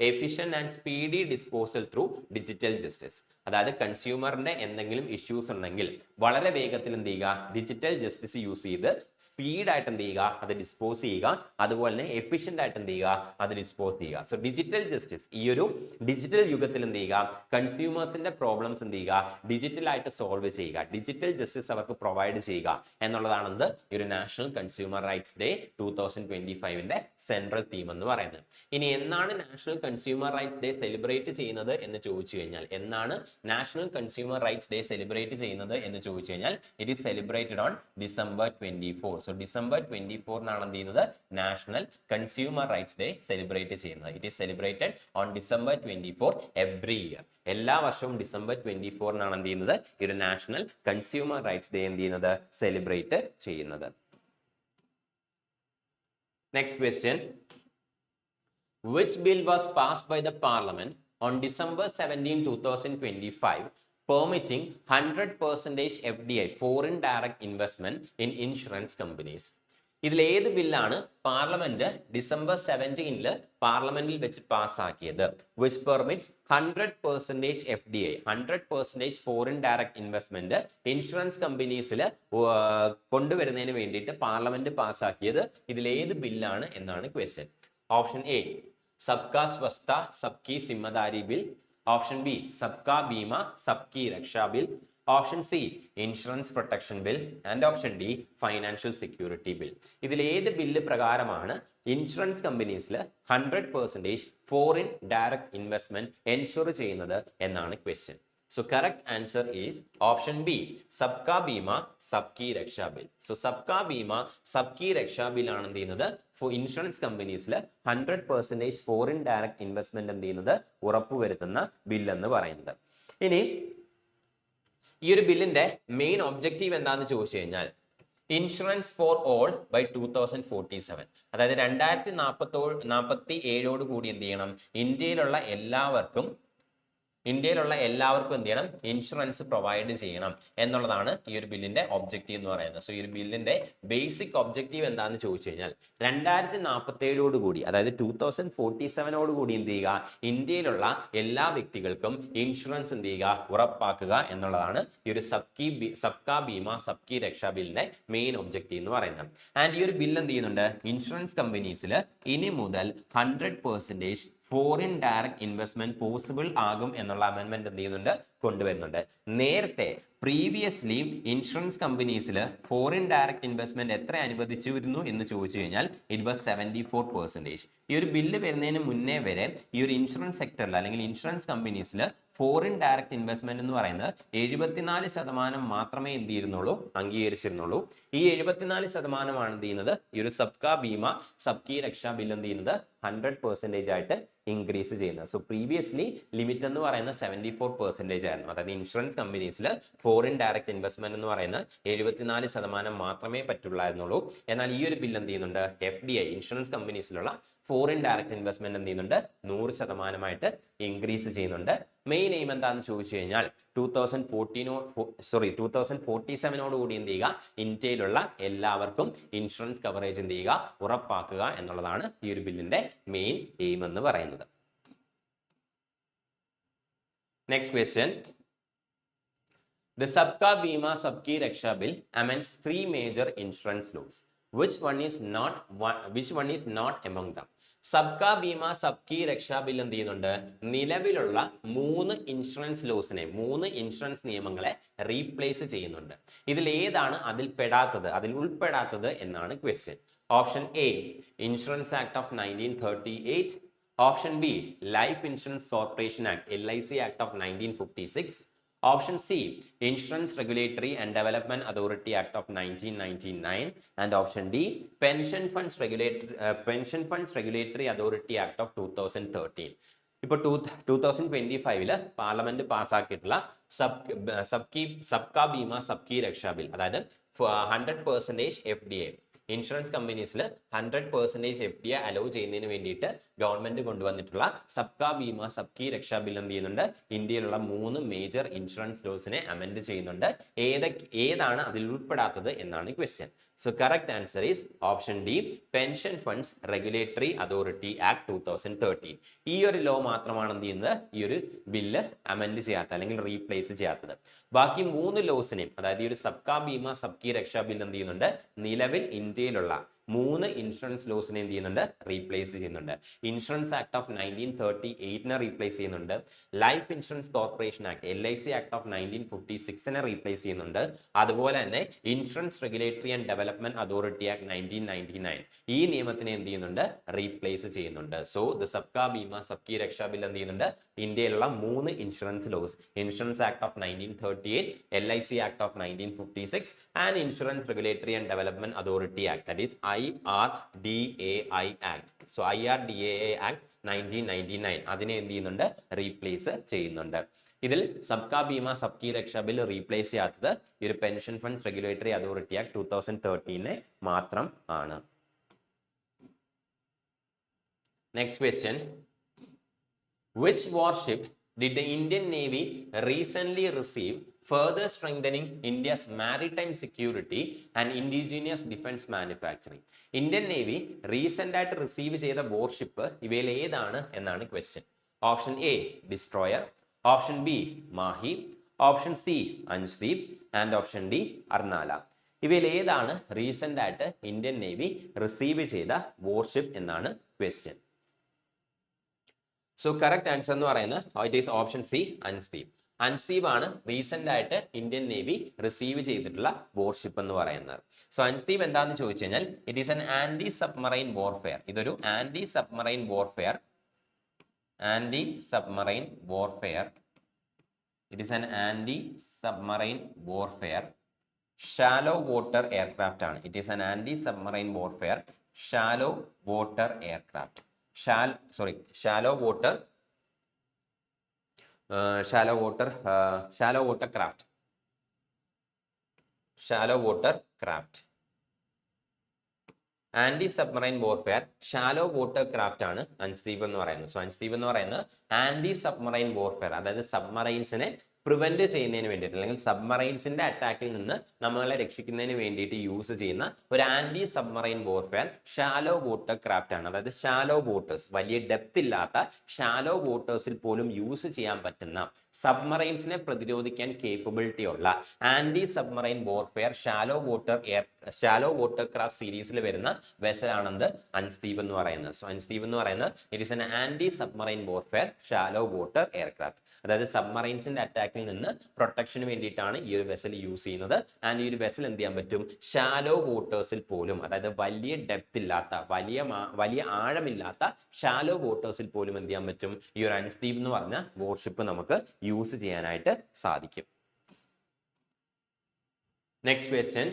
efficient and speedy disposal through digital justice. അതായത് കൺസ്യൂമറിന്റെ എന്തെങ്കിലും issues ഉണ്ടെങ്കിൽ വളരെ വേഗത്തിൽ എന്ത് ചെയ്യുക, ഡിജിറ്റൽ ജസ്റ്റിസ് യൂസ് ചെയ്ത് സ്പീഡായിട്ട് എന്ത് ചെയ്യുക, അത് ഡിസ്പോസ് ചെയ്യുക. അതുപോലെ തന്നെ എഫിഷ്യന്റ് ആയിട്ട് എന്ത് ചെയ്യുക, അത് ഡിസ്പോസ് ചെയ്യുക. സോ ഡിജിറ്റൽ ജസ്റ്റിസ്, ഈ ഒരു ഡിജിറ്റൽ യുഗത്തിൽ എന്ത് ചെയ്യുക, കൺസ്യൂമേഴ്സിന്റെ പ്രോബ്ലംസ് എന്ത് ചെയ്യുക, ഡിജിറ്റൽ ആയിട്ട് സോൾവ് ചെയ്യുക, ഡിജിറ്റൽ ജസ്റ്റിസ് അവർക്ക് പ്രൊവൈഡ് ചെയ്യുക എന്നുള്ളതാണ് എന്ത് ഈ ഒരു നാഷണൽ കൺസ്യൂമർ റൈറ്റ്സ് ഡേ 2025ന്റെ സെൻട്രൽ തീം എന്ന് പറയുന്നത്. ഇനി എന്നാണ് national consumer rights day celebrate ചെയ്യുന്നത് എന്ന് ചോദിച്ചു കഴിഞ്ഞാൽ, എന്നാണ് national consumer rights day celebrate ചെയ്യുന്നത് എന്ന് ചോദിച്ചു കഴിഞ്ഞാൽ, it is celebrated on December 24. So December 24 എന്ത് ചെയ്യുന്നത്, national consumer rights day celebrate ചെയ്യുന്നത്. It is celebrated on December 24 every year. എല്ലാ വർഷവും December 24 എന്ത് ചെയ്യുന്നത്, ഈ ഒരു നാഷണൽ കൺസ്യൂമർ റൈറ്റ്സ് ഡേ എന്ത് ചെയ്യുന്നത്, സെലിബ്രേറ്റ് ചെയ്യുന്നത്. Next question. Which bill was passed by the Parliament on December 17, 2025 permitting 100% FDI, foreign direct investment in insurance companies? ഇതിൽ ഏത് ബില്ലാണ് പാർലമെന്റ് ഡിസംബർ 17 പാർലമെന്റിൽ വെച്ച് പാസ്സാക്കിയത്? Which permits 100% FDI, 100% foreign direct investment insurance കമ്പനീസിൽ കൊണ്ടുവരുന്നതിന് വേണ്ടിയിട്ട് പാർലമെന്റ് പാസ്സാക്കിയത് ഇതിൽ ഏത് ബില്ലാണ് എന്നാണ് question. Option A Sabka Swastha Sabki Zimmedari bill. Option B Sabka Bima Sabki Raksha bill. Option C insurance protection bill. And option D financial security bill. ഇതിൽ ഏത് ബില്ല് പ്രകാരമാണ് ഇൻഷുറൻസ് കമ്പനീസിൽ 100% ഫോറിൻ ഡയറക്ട് ഇൻവെസ്റ്റ്മെന്റ് എൻഷുർ ചെയ്യുന്നത് എന്നാണ് question. So correct answer is option B Sabka Bima Sabki Raksha bill. So സബ്കാ Bima Sabki Raksha bill ആണ് എന്ത് ചെയ്യുന്നത്, ഇൻഷുറൻസ് കമ്പനീസിൽ 100% ഫോറിൻ ഡയറക്ട് ഇൻവെസ്റ്റ്മെന്റ് എന്ത് ചെയ്യുന്നത്, ഉറപ്പുവരുത്തുന്ന ബിൽ എന്ന് പറയുന്നത്. ഇനി ഈ ഒരു ബില്ലിന്റെ മെയിൻ ഒബ്ജക്റ്റീവ് എന്താണെന്ന് ചോദിച്ചു കഴിഞ്ഞാൽ, ഇൻഷുറൻസ് ഫോർ ഓൾ ബൈ 2047, അതായത് 2047 കൂടി എന്ത് ചെയ്യണം, ഇന്ത്യയിലുള്ള എല്ലാവർക്കും എന്ത് ചെയ്യണം, ഇൻഷുറൻസ് പ്രൊവൈഡ് ചെയ്യണം എന്നുള്ളതാണ് ഈ ഒരു ബില്ലിന്റെ ഒബ്ജക്റ്റീവ് എന്ന് പറയുന്നത്. സോ ഈ ഒരു ബില്ലിന്റെ ബേസിക് ഒബ്ജക്റ്റീവ് എന്താണെന്ന് ചോദിച്ചു കഴിഞ്ഞാൽ, 2047 കൂടി, അതായത് 2047 കൂടി എന്ത് ചെയ്യുക, ഇന്ത്യയിലുള്ള എല്ലാ വ്യക്തികൾക്കും ഇൻഷുറൻസ് എന്ത് ചെയ്യുക, ഉറപ്പാക്കുക എന്നുള്ളതാണ് ഈ ഒരു സബ്കാ ബീമ സബ്കി രക്ഷാ ബില്ലിന്റെ മെയിൻ ഒബ്ജക്റ്റീവ് എന്ന് പറയുന്നത്. ആൻഡ് ഈ ഒരു ബില്ല് എന്ത് ചെയ്യുന്നുണ്ട്, ഇൻഷുറൻസ് കമ്പനീസിൽ ഇനി മുതൽ 100% ഫോറിൻ ഡയറക്ട് ഇൻവെസ്റ്റ്മെന്റ് പോസിബിൾ ആകും എന്നുള്ള അമെൻമെന്റ് എന്ത് ചെയ്യുന്നുണ്ട്, കൊണ്ടുവരുന്നുണ്ട്. നേരത്തെ പ്രീവിയസ്ലി ഇൻഷുറൻസ് കമ്പനീസിൽ ഫോറിൻ ഡയറക്റ്റ് ഇൻവെസ്റ്റ്മെന്റ് എത്ര അനുവദിച്ചിരുന്നു എന്ന് ചോദിച്ചു കഴിഞ്ഞാൽ ഇറ്റ് വാസ് 74%. ഈ ഒരു ബില്ല് വരുന്നതിന് മുന്നേ വരെ ഈ ഒരു ഇൻഷുറൻസ് സെക്ടറിൽ അല്ലെങ്കിൽ ഇൻഷുറൻസ് കമ്പനീസിൽ ഫോറിൻ ഡയറക്റ്റ് ഇൻവെസ്റ്റ്മെന്റ് എന്ന് പറയുന്നത് 74% മാത്രമേ എന്ത് ചെയ്യുന്നുള്ളൂ, അംഗീകരിച്ചിരുന്നുള്ളൂ. ഈ 74%ആണ് എന്ത് ചെയ്യുന്നത്, ഈ ഒരു സബ്കാ ബീമ സബ്കി രക്ഷാ ബിൽ എന്ത് ചെയ്യുന്നത് 100% ആയിട്ട് ഇൻക്രീസ് ചെയ്യുന്നത്. സോ പ്രീവിയസ്ലി ലിമിറ്റ് എന്ന് പറയുന്നത് 74% ആയിരുന്നു. അതായത് ഇൻഷുറൻസ് കമ്പനീസിൽ ഫോറിൻ ഡയറക്റ്റ് ഇൻവെസ്റ്റ്മെന്റ് എന്ന് പറയുന്നത് 74% മാത്രമേ പറ്റുള്ളായിരുന്നുള്ളൂ. എന്നാൽ ഈ ഒരു ബിൽ എന്ത് ചെയ്യുന്നുണ്ട്, FDI ഇൻഷുറൻസ് കമ്പനീസിലുള്ള ഫോറിൻ ഡയറക്റ്റ് ഇൻവെസ്റ്റ്മെന്റ് എന്ത് ചെയ്യുന്നുണ്ട് 100% ഇൻക്രീസ് ചെയ്യുന്നുണ്ട്. മെയിൻ എയിം എന്താണെന്ന് ചോദിച്ചു കഴിഞ്ഞാൽ 2047 കൂടി എന്ത് ചെയ്യുക, ഇന്ത്യയിലുള്ള എല്ലാവർക്കും ഇൻഷുറൻസ് കവറേജ് എന്ത് ചെയ്യുക, ഉറപ്പാക്കുക എന്നുള്ളതാണ് ഈ ഒരു ബില്ലിന്റെ മെയിൻ എയിം എന്ന് പറയുന്നത്. Next question. The Sabka Bima Sabki Raksha Bill amends 3 major insurance laws. Which one is not among them? സബ്കാ ബീമ സബ്കി രക്ഷാ ബിൽ എന്ത് ചെയ്യുന്നുണ്ട്, നിലവിലുള്ള 3 ഇൻഷുറൻസ് ലോസിനെ 3 ഇൻഷുറൻസ് നിയമങ്ങളെ റീപ്ലേസ് ചെയ്യുന്നുണ്ട്. ഇതിൽ ഏതാണ് അതിൽ ഉൾപ്പെടാത്തത് എന്നാണ് question. Option A insurance act of 1938, option B life insurance corporation act LIC act of 1956, option C insurance regulatory and development authority act of 1999 and option D pension funds regulatory authority act of 2013. ഇപ്പോൾ 2025 parliament പാസ്സാക്കിയിട്ടുള്ള സബ്കാ Bima Sabki Raksha bill, അതായത് 100% FDI insurance കമ്പനീസിൽ 100% FDI hello ചെയ്യുന്നതിന് വേണ്ടിയിട്ട് government കൊണ്ടുവന്നിട്ടുള്ള സബ്കാ Bima Sabki Raksha bill എന്ത് ചെയ്യുന്നുണ്ട്, ഇന്ത്യയിലുള്ള 3 മേജർ ഇൻഷുറൻസ് ലോസിനെ അമെൻഡ് ചെയ്യുന്നുണ്ട്. ഏതാണ് അതിൽ ഉൾപ്പെടാത്തത് എന്നാണ് question. So correct answer is option D pension funds regulatory authority act 2013. ഈ ഒരു ലോ മാത്രമാണ് എന്ത് ചെയ്യുന്നത്, ഈ ഒരു ബില്ല് അമെൻഡ് ചെയ്യാത്ത അല്ലെങ്കിൽ റീപ്ലേസ് ചെയ്യാത്തത്. ബാക്കി 3 ലോസിനെയും, അതായത് ഈ ഒരു സബ്കാ ബീമ സബ്കി രക്ഷാ ബിൽ എന്ത് ചെയ്യുന്നുണ്ട്, നിലവിൽ ഇന്ത്യയിലുള്ള 3 ഇൻഷുറൻസ് ലോസിനെ എന്ത് ചെയ്യുന്നുണ്ട്, റീപ്ലേസ് ചെയ്യുന്നുണ്ട്. ഇൻഷുറൻസ് ആക്ട് ഓഫ് 1938 റീപ്ലേസ് ചെയ്യുന്നുണ്ട്. Life insurance corporation act LIC act of 1956 replace ചെയ്യുന്നുണ്ട്. അതുപോലെ തന്നെ insurance regulatory and development authority act 1999 ഈ നിയമത്തിനെ എന്ത് ചെയ്യുന്നുണ്ട്, റീപ്ലേസ് ചെയ്യുന്നുണ്ട്. സോ ദ സബ്കാ ബീമ സബ്കി രക്ഷാ ബിൽ എന്ത് ചെയ്യുന്നുണ്ട്, ഇന്ത്യയിലുള്ള 3 insurance laws insurance act of 1938, LIC act of 1956 and insurance regulatory and development authority act, that is IRDAI act. So IRDAI act 1999 അതിനെ എന്ത് ചെയ്യുന്നുണ്ട്, റീപ്ലേസ് ചെയ്യുന്നുണ്ട്. ഇതിൽ സബ്കാ ബീമ സബ്കി രക്ഷാ ബിൽ റീപ്ലേസ് ചെയ്യാത്തത് ഈ ഒരു pension funds regulatory authority act 2013 മാത്രം ആണ്. Next question. Which warship did the Indian Navy recently receive, further strengthening India's maritime security and indigenous defense manufacturing? Indian Navy recent ആയിട്ട് റിസീവ് ചെയ്ത വാർഷിപ്പ് ഇവയിൽ ഏതാണ് എന്നാണ് question. Option A destroyer, option B Mahe, option C Anjadip and option D Arnala. ഇവയിൽ ഏതാണ് recent ആയിട്ട് Indian Navy receive ചെയ്ത warship എന്നാണ് ക്വസ്റ്റ്യൻ. സോ കറക്റ്റ് ആൻസർ എന്ന് പറയുന്നത് it is option C Anjadip. Anjadip ആണ് റീസെന്റ് ആയിട്ട് ഇന്ത്യൻ നേവി റിസീവ് ചെയ്തിട്ടുള്ള വാർഷിപ്പ് എന്ന് പറയുന്നത്. സോ അൻസ്ദീപ് എന്താണെന്ന് ചോദിച്ചു കഴിഞ്ഞാൽ it is an anti submarine warfare. ഇതൊരു anti submarine warfare it is an anti submarine warfare shallow water aircraft ആണ്. It is an anti submarine warfare shallow water aircraft. shallow water craft. Anti submarine warfare shallow water craft ആണ് അൻസ്ദീപ് എന്ന് പറയുന്നത്. So അൻസ്ദീപ് എന്ന് പറയുന്നത് anti submarine warfare, അതായത് സബ്മറൈൻസിനെ prevent ചെയ്യുന്നതിന് വേണ്ടിയിട്ട് അല്ലെങ്കിൽ സബ്മറൈൻസിന്റെ അറ്റാക്കിൽ നിന്ന് നമ്മളെ രക്ഷിക്കുന്നതിന് വേണ്ടിയിട്ട് യൂസ് ചെയ്യുന്ന ഒരു anti submarine warfare shallow water craft ആണ്. അതായത് ഷാലോ വാട്ടേഴ്സ്, വലിയ ഡെപ്ത് ഇല്ലാത്ത ഷാലോ വാട്ടേഴ്സിൽ പോലും യൂസ് ചെയ്യാൻ പറ്റുന്ന സബ്മറൈൻസിനെ പ്രതിരോധിക്കാൻ കേപ്പബിലിറ്റി ഉള്ള anti submarine warfare shallow water craft സീരീസിൽ വരുന്ന വെസലാണെന്ത് അൻസ്റ്റീവ് എന്ന് പറയുന്നത്. സോ അൻസ്റ്റീവ് എന്ന് പറയുന്നത് it is an anti submarine warfare shallow water aircraft. അതായത് സബ്മറൈൻസിന്റെ അറ്റാക്കിൽ നിന്ന് പ്രൊട്ടക്ഷന് വേണ്ടിയിട്ടാണ് ഈ ഒരു വെസൽ യൂസ് ചെയ്യുന്നത്. ആൻഡ് ഈ ഒരു വെസൽ എന്ത് ചെയ്യാൻ പറ്റും, ഷാലോ വാട്ടേഴ്സിൽ പോലും, അതായത് വലിയ ഡെപ്ത് ഇല്ലാത്ത വലിയ ആഴമില്ലാത്ത ഷാലോ വാട്ടേഴ്സിൽ പോലും എന്ത് ചെയ്യാൻ പറ്റും, ഈ ഒരു അൻസ്റ്റീവ് എന്ന് പറഞ്ഞ വാർഷിപ്പ് നമുക്ക് യൂസ് ചെയ്യാനായിട്ട് സാധിക്കും. Next question,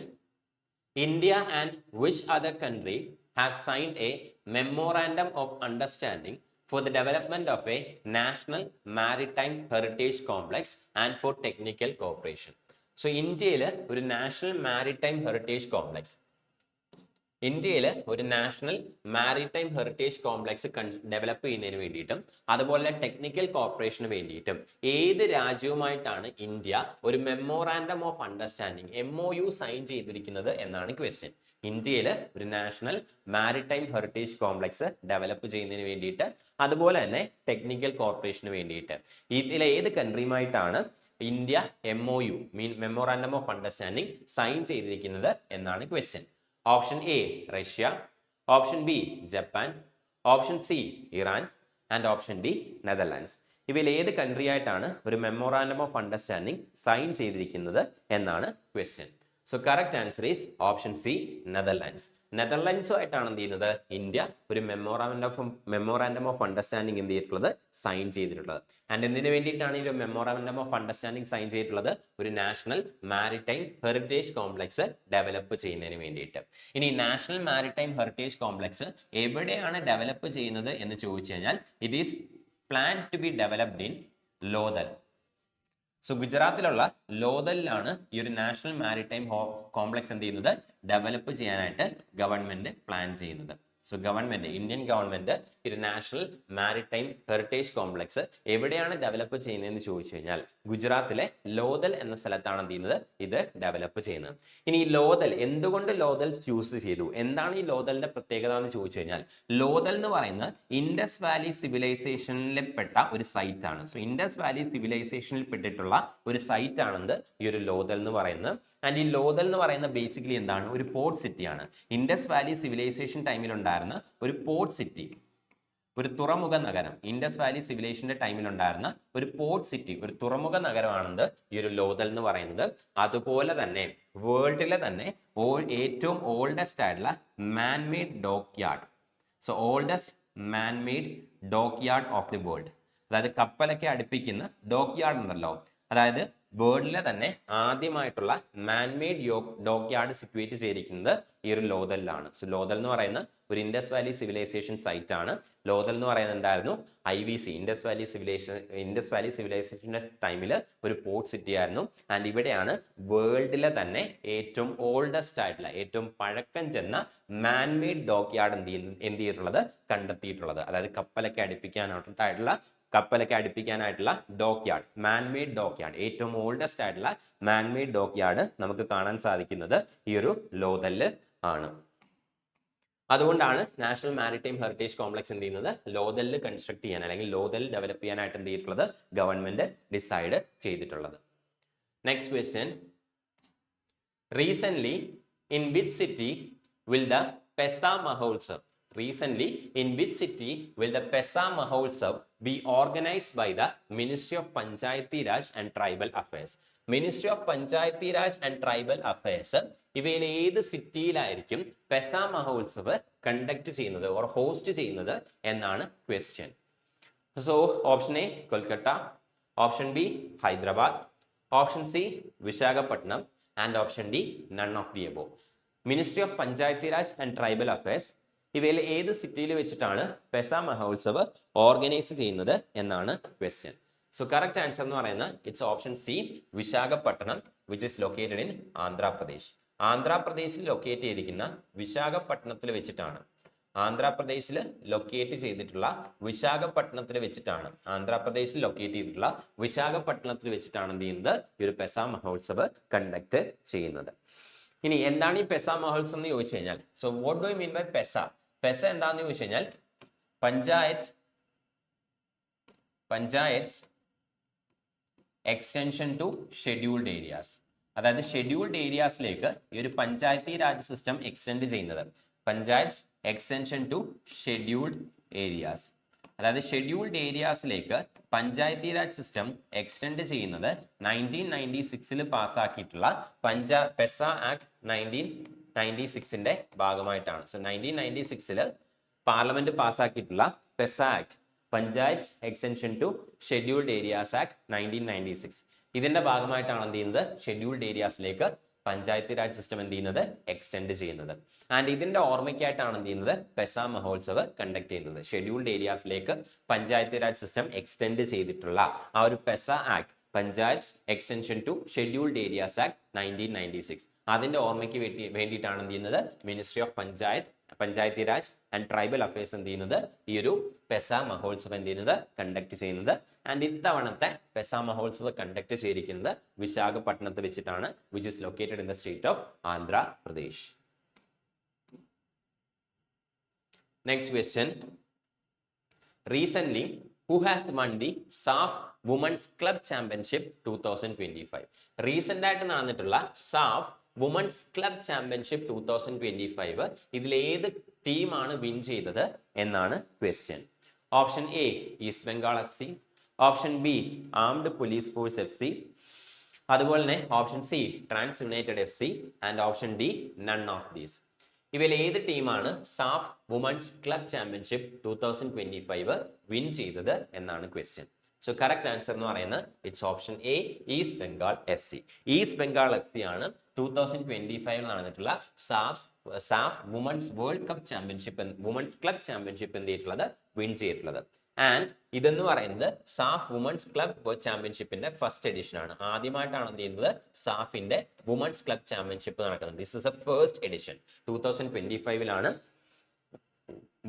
India and which other country have signed A memorandum of understanding for the development of a national maritime heritage complex and for technical cooperation. So ഇന്ത്യയിൽ ഒരു national maritime heritage complex develop ചെയ്യുന്നതിന് വേണ്ടിയിട്ടും അതുപോലെ technical കോർപ്പറേഷന് വേണ്ടിയിട്ടും ഏത് രാജ്യവുമായിട്ടാണ് India ഒരു memorandum of understanding MOU sign ചെയ്തിരിക്കുന്നത് എന്നാണ് ക്വസ്റ്റ്യൻ. ഇന്ത്യയിൽ ഒരു national maritime heritage complex develop ചെയ്യുന്നതിന് വേണ്ടിയിട്ട് അതുപോലെ തന്നെ ടെക്നിക്കൽ കോർപ്പറേഷന് വേണ്ടിയിട്ട് ഇതിലെ ഏത് കൺട്രിയുമായിട്ടാണ് India MOU memorandum of understanding sign ചെയ്തിരിക്കുന്നത് എന്നാണ് question. Option A Russia, option B Japan, option C Iran and option D Netherlands. ഇവയിൽ ഏത് കൺട്രി ആയിട്ടാണ് ഒരു മെമ്മോറാൻഡം ഓഫ് അണ്ടർസ്റ്റാൻഡിംഗ് സൈൻ ചെയ്തിരിക്കുന്നത് എന്നാണ് question. So correct answer is option C Netherlands. നെതർലാൻഡ്സുമായിട്ടാണ് എന്ത് ചെയ്യുന്നത്, ഇന്ത്യ ഒരു മെമ്മോറാൻഡം ഓഫ് അണ്ടർസ്റ്റാൻഡിംഗ് എന്ത് ചെയ്തിട്ടുള്ളത്, സൈൻ ചെയ്തിട്ടുള്ളത്. ആൻഡ് എന്തിനു വേണ്ടിയിട്ടാണ് ഈ ഒരു മെമ്മോറാൻഡം ഓഫ് അണ്ടർസ്റ്റാൻഡിംഗ് സൈൻ ചെയ്തിട്ടുള്ളത്, ഒരു national maritime heritage complex develop ചെയ്യുന്നതിന് വേണ്ടിയിട്ട്. ഇനി നാഷണൽ മാരിടൈം ഹെറിറ്റേജ് കോംപ്ലക്സ് എവിടെയാണ് ഡെവലപ്പ് ചെയ്യുന്നത് എന്ന് ചോദിച്ചു കഴിഞ്ഞാൽ it is plan to be developed in Lothal. So ഗുജറാത്തിലുള്ള ലോഥലിലാണ് ഈ ഒരു നാഷണൽ മാരിടൈം കോംപ്ലക്സ് എന്ത് ചെയ്യുന്നത്, ഡെവലപ്പ് ചെയ്യാനായിട്ട് ഗവൺമെന്റ് പ്ലാൻ ചെയ്യുന്നത്. സോ ഇന്ത്യൻ ഗവൺമെന്റ് ഒരു നാഷണൽ മാരിടൈം ഹെറിറ്റേജ് കോംപ്ലക്സ് എവിടെയാണ് ഡെവലപ്പ് ചെയ്യുന്നതെന്ന് ചോദിച്ചു കഴിഞ്ഞാൽ ഗുജറാത്തിലെ ലോഥൽ എന്ന സ്ഥലത്താണ് എന്ത് ചെയ്യുന്നത്, ഇത് ഡെവലപ്പ് ചെയ്യുന്നത്. ഇനി ലോഥൽ എന്തുകൊണ്ട് ലോഥൽ ചൂസ് ചെയ്തു, എന്താണ് ഈ ലോഥലിന്റെ പ്രത്യേകത എന്ന് ചോദിച്ചു കഴിഞ്ഞാൽ ലോഥൽ എന്ന് പറയുന്നത് ഇൻഡസ് വാലി സിവിലൈസേഷനിൽ പെട്ട ഒരു സൈറ്റ് ആണ്. സോ ഇൻഡസ് വാലി സിവിലൈസേഷനിൽ പെട്ടിട്ടുള്ള ഒരു സൈറ്റ് ആണെന്ന് ഈ ഒരു ലോഥൽ എന്ന് പറയുന്നത്. ആൻഡ് ഈ ലോഥൽ എന്ന് പറയുന്ന ബേസിക്കലി എന്താണ്, ഒരു പോർട്ട് സിറ്റിയാണ്. ഇൻഡസ് വാലി സിവിലൈസേഷൻ ടൈമിൽ ഉണ്ടായിരുന്ന ഒരു പോർട്ട് സിറ്റി, ഒരു തുറമുഖ നഗരം. ഇൻഡസ് വാലി സിവിലൈസേഷന്റെ ടൈമിൽ ഉണ്ടായിരുന്ന ഒരു പോർട്ട് സിറ്റി, ഒരു തുറമുഖ നഗരമാണെന്ന് ഈ ഒരു ലോഥൽ എന്ന് പറയുന്നത്. അതുപോലെ തന്നെ വേൾഡിലെ തന്നെ ഏറ്റവും ഓൾഡസ്റ്റ് ആയിട്ടുള്ള manmade dock yard. So oldest man-made dock yard of the world, അതായത് കപ്പലൊക്കെ അടുപ്പിക്കുന്ന ഡോക്ക് യാർഡ് ഉണ്ടല്ലോ, അതായത് വേൾഡിലെ തന്നെ ആദ്യമായിട്ടുള്ള മാൻമെയ്ഡ് ഡോക്ക് യാർഡ് സിറ്റുവേറ്റ് ചെയ്തിരിക്കുന്നത് ഈ ഒരു ലോഥലിലാണ്. സോ ലോഥൽ എന്ന് പറയുന്ന ഒരു ഇൻഡസ് വാലി സിവിലൈസേഷൻ സൈറ്റ് ആണ്. ലോഥൽ എന്ന് പറയുന്നത് എന്തായിരുന്നു, IVC ഇൻഡസ് വാലി സിവിലൈസേഷന്റെ ടൈമിൽ ഒരു പോർട്ട് സിറ്റി ആയിരുന്നു. ആൻഡ് ഇവിടെയാണ് വേൾഡിലെ തന്നെ ഏറ്റവും ഓൾഡസ്റ്റ് ആയിട്ടുള്ള, ഏറ്റവും പഴക്കം ചെന്ന മാൻമെയ്ഡ് ഡോക്ക് യാർഡ് എന്ത് ചെയ്തിട്ടുള്ളത്, കണ്ടെത്തിയിട്ടുള്ളത്. അതായത് കപ്പലൊക്കെ അടുപ്പിക്കാനായിട്ടുള്ള dock yard, manmade dock yard, ഏറ്റവും ഓൾഡസ്റ്റ് ആയിട്ടുള്ള മാൻമെയ്ഡ് ഡോക്ക് യാർഡ് നമുക്ക് കാണാൻ സാധിക്കുന്നത് ഈ ഒരു ലോഥലിൽ ആണ്. അതുകൊണ്ടാണ് നാഷണൽ മാരിടൈം ഹെറിറ്റേജ് കോംപ്ലക്സ് എന്ത് ചെയ്യുന്നത്, ലോഥലിൽ കൺസ്ട്രക്ട് ചെയ്യാൻ അല്ലെങ്കിൽ ലോഥലിൽ ഡെവലപ്പ് ചെയ്യാനായിട്ട് എന്ത് ചെയ്തിട്ടുള്ളത്, ഗവൺമെന്റ് ഡിസൈഡ് ചെയ്തിട്ടുള്ളത്. Next question, recent in which city will the PESA Mahotsav be organized by the Ministry of Panchayati Raj and Tribal Affairs? Ministry of Panchayati Raj and Tribal Affairs ഇവയിൽ ഏത് സിറ്റിയിലായിരിക്കും പെസ മഹോത്സവ് കണ്ടക്ട് ചെയ്യുന്നത് or host ചെയ്യുന്നത് എന്നാണ് question. So option A Kolkata, option B Hyderabad, option C Visakhapatnam and option D none of the above. Ministry of panchayati raj and tribal affairs ഇവയിൽ ഏത് സിറ്റിയിൽ വെച്ചിട്ടാണ് പെസ Mahotsav organise ചെയ്യുന്നത് എന്നാണ് ക്വസ്റ്റ്യൻ. സോ കറക്റ്റ് ആൻസർ എന്ന് പറയുന്നത് it's option C Visakhapatnam, which is located in Andhra Pradesh. ആന്ധ്രാപ്രദേശിൽ locate ചെയ്തിരിക്കുന്ന വിശാഖപട്ടണത്തിൽ വെച്ചിട്ടാണ്, ആന്ധ്രാപ്രദേശിൽ ലൊക്കേറ്റ് ചെയ്തിട്ടുള്ള വിശാഖപട്ടണത്തിൽ വെച്ചിട്ടാണ്, ആന്ധ്രാപ്രദേശിൽ ലൊക്കേറ്റ് ചെയ്തിട്ടുള്ള വിശാഖപട്ടണത്തിൽ വെച്ചിട്ടാണ് എന്ത് ചെയ്യുന്നത്, ഈ ഒരു പെസ മഹോത്സവ് കണ്ടക്ട് ചെയ്യുന്നത്. ഇനി എന്താണ് ഈ പെസ മഹോത്സവം എന്ന് ചോദിച്ചു കഴിഞ്ഞാൽ, so what do you mean by PESA? PESA എന്താണെന്ന് ചോദിച്ചു കഴിഞ്ഞാൽ panchayat extension to scheduled areas. അതായത് ഷെഡ്യൂൾഡ് ഏരിയാസിലേക്ക് ഈ ഒരു പഞ്ചായത്തി രാജ് സിസ്റ്റം എക്സ്റ്റെൻഡ് ചെയ്യുന്നത്. Panchayat extension to scheduled areas. അതായത് ഷെഡ്യൂൾഡ് ഏരിയാസിലേക്ക് പഞ്ചായത്തി രാജ് സിസ്റ്റം എക്സ്റ്റെൻഡ് ചെയ്യുന്നത് 1996 പാസ്സാക്കിയിട്ടുള്ള പെസ ആക്ട് 1996 ഭാഗമായിട്ടാണ്. സോ 1996 പാർലമെന്റ് പാസ്സാക്കിയിട്ടുള്ള PESA act, panchayat extension to scheduled areas act 1996, ഇതിന്റെ ഭാഗമായിട്ടാണ് എന്ത് ചെയ്യുന്നത്, ഷെഡ്യൂൾഡ് ഏരിയാസിലേക്ക് പഞ്ചായത്തി രാജ് സിസ്റ്റം എന്ത് ചെയ്യുന്നത്, എക്സ്റ്റെൻഡ് ചെയ്യുന്നത്. ആൻഡ് ഇതിന്റെ ഓർമ്മയ്ക്കായിട്ടാണ് എന്ത് ചെയ്യുന്നത്, പെസ മഹോത്സവ് കണ്ടക്ട് ചെയ്യുന്നത്. ഷെഡ്യൂൾഡ് ഏരിയാസിലേക്ക് പഞ്ചായത്തി രാജ് സിസ്റ്റം എക്സ്റ്റെൻഡ് ചെയ്തിട്ടുള്ള ആ ഒരു PESA act, panchayat extension to scheduled areas act 1996, അതിന്റെ ഓർമ്മയ്ക്ക് വേണ്ടിയിട്ടാണ് എന്ത് ചെയ്യുന്നത്, ministry of panchayati raj and tribal affairs എന്ത് ചെയ്യുന്നത്, ഈ ഒരു പെസ മഹോത്സവം എന്ത് ചെയ്യുന്നത്, കണ്ടക്ട് ചെയ്യുന്നത്. ആൻഡ് ഇത്തവണത്തെ പെസ മഹോത്സവ് കണ്ടക്ട് ചെയ്തിരിക്കുന്നത് വിശാഖപട്ടണത്ത് വെച്ചിട്ടാണ്, which is located in the state of Andhra Pradesh. Next question. Recently, who has won the SAF Women's Club Championship 2025? Recent ആയിട്ട് നടന്നിട്ടുള്ള സാഫ് വുമൻസ് ക്ലബ് ചാമ്പ്യൻഷിപ്പ് 2025 ഇതിൽ ഏത് ടീമാണ് വിൻ ചെയ്തത് എന്നാണ് question. Option A East Bengal FC, option B armed police force FC, അതുപോലെ തന്നെ option C trans united FC and option D none of these. ഇവയിൽ ഏത് ടീമാണ് SAFF women's club championship 2025 win ചെയ്തത് എന്നാണ് ക്വസ്റ്റ്യൻ. സോ കറക്റ്റ് ആൻസർ എന്ന് പറയുന്നത് it's option A, East Bengal FC. East Bengal FC ആണ് 2025 നടന്നിട്ടുള്ള SAFF women's world cup championship, women's club championship എന്ത് ചെയ്തിട്ടുള്ളത്, വിൻ ചെയ്തിട്ടുള്ളത്. ആൻഡ് ഇതെന്ന് പറയുന്നത് സാഫ് വുമൻസ് ക്ലബ് ചാമ്പ്യൻഷിപ്പിന്റെ ഫസ്റ്റ് എഡിഷൻ ആണ്. ആദ്യമായിട്ടാണ് എന്ത് ചെയ്യുന്നത്, സാഫിന്റെ വുമൻസ് ക്ലബ് ചാമ്പ്യൻഷിപ്പ് നടക്കുന്നത്. This is a first edition. 2025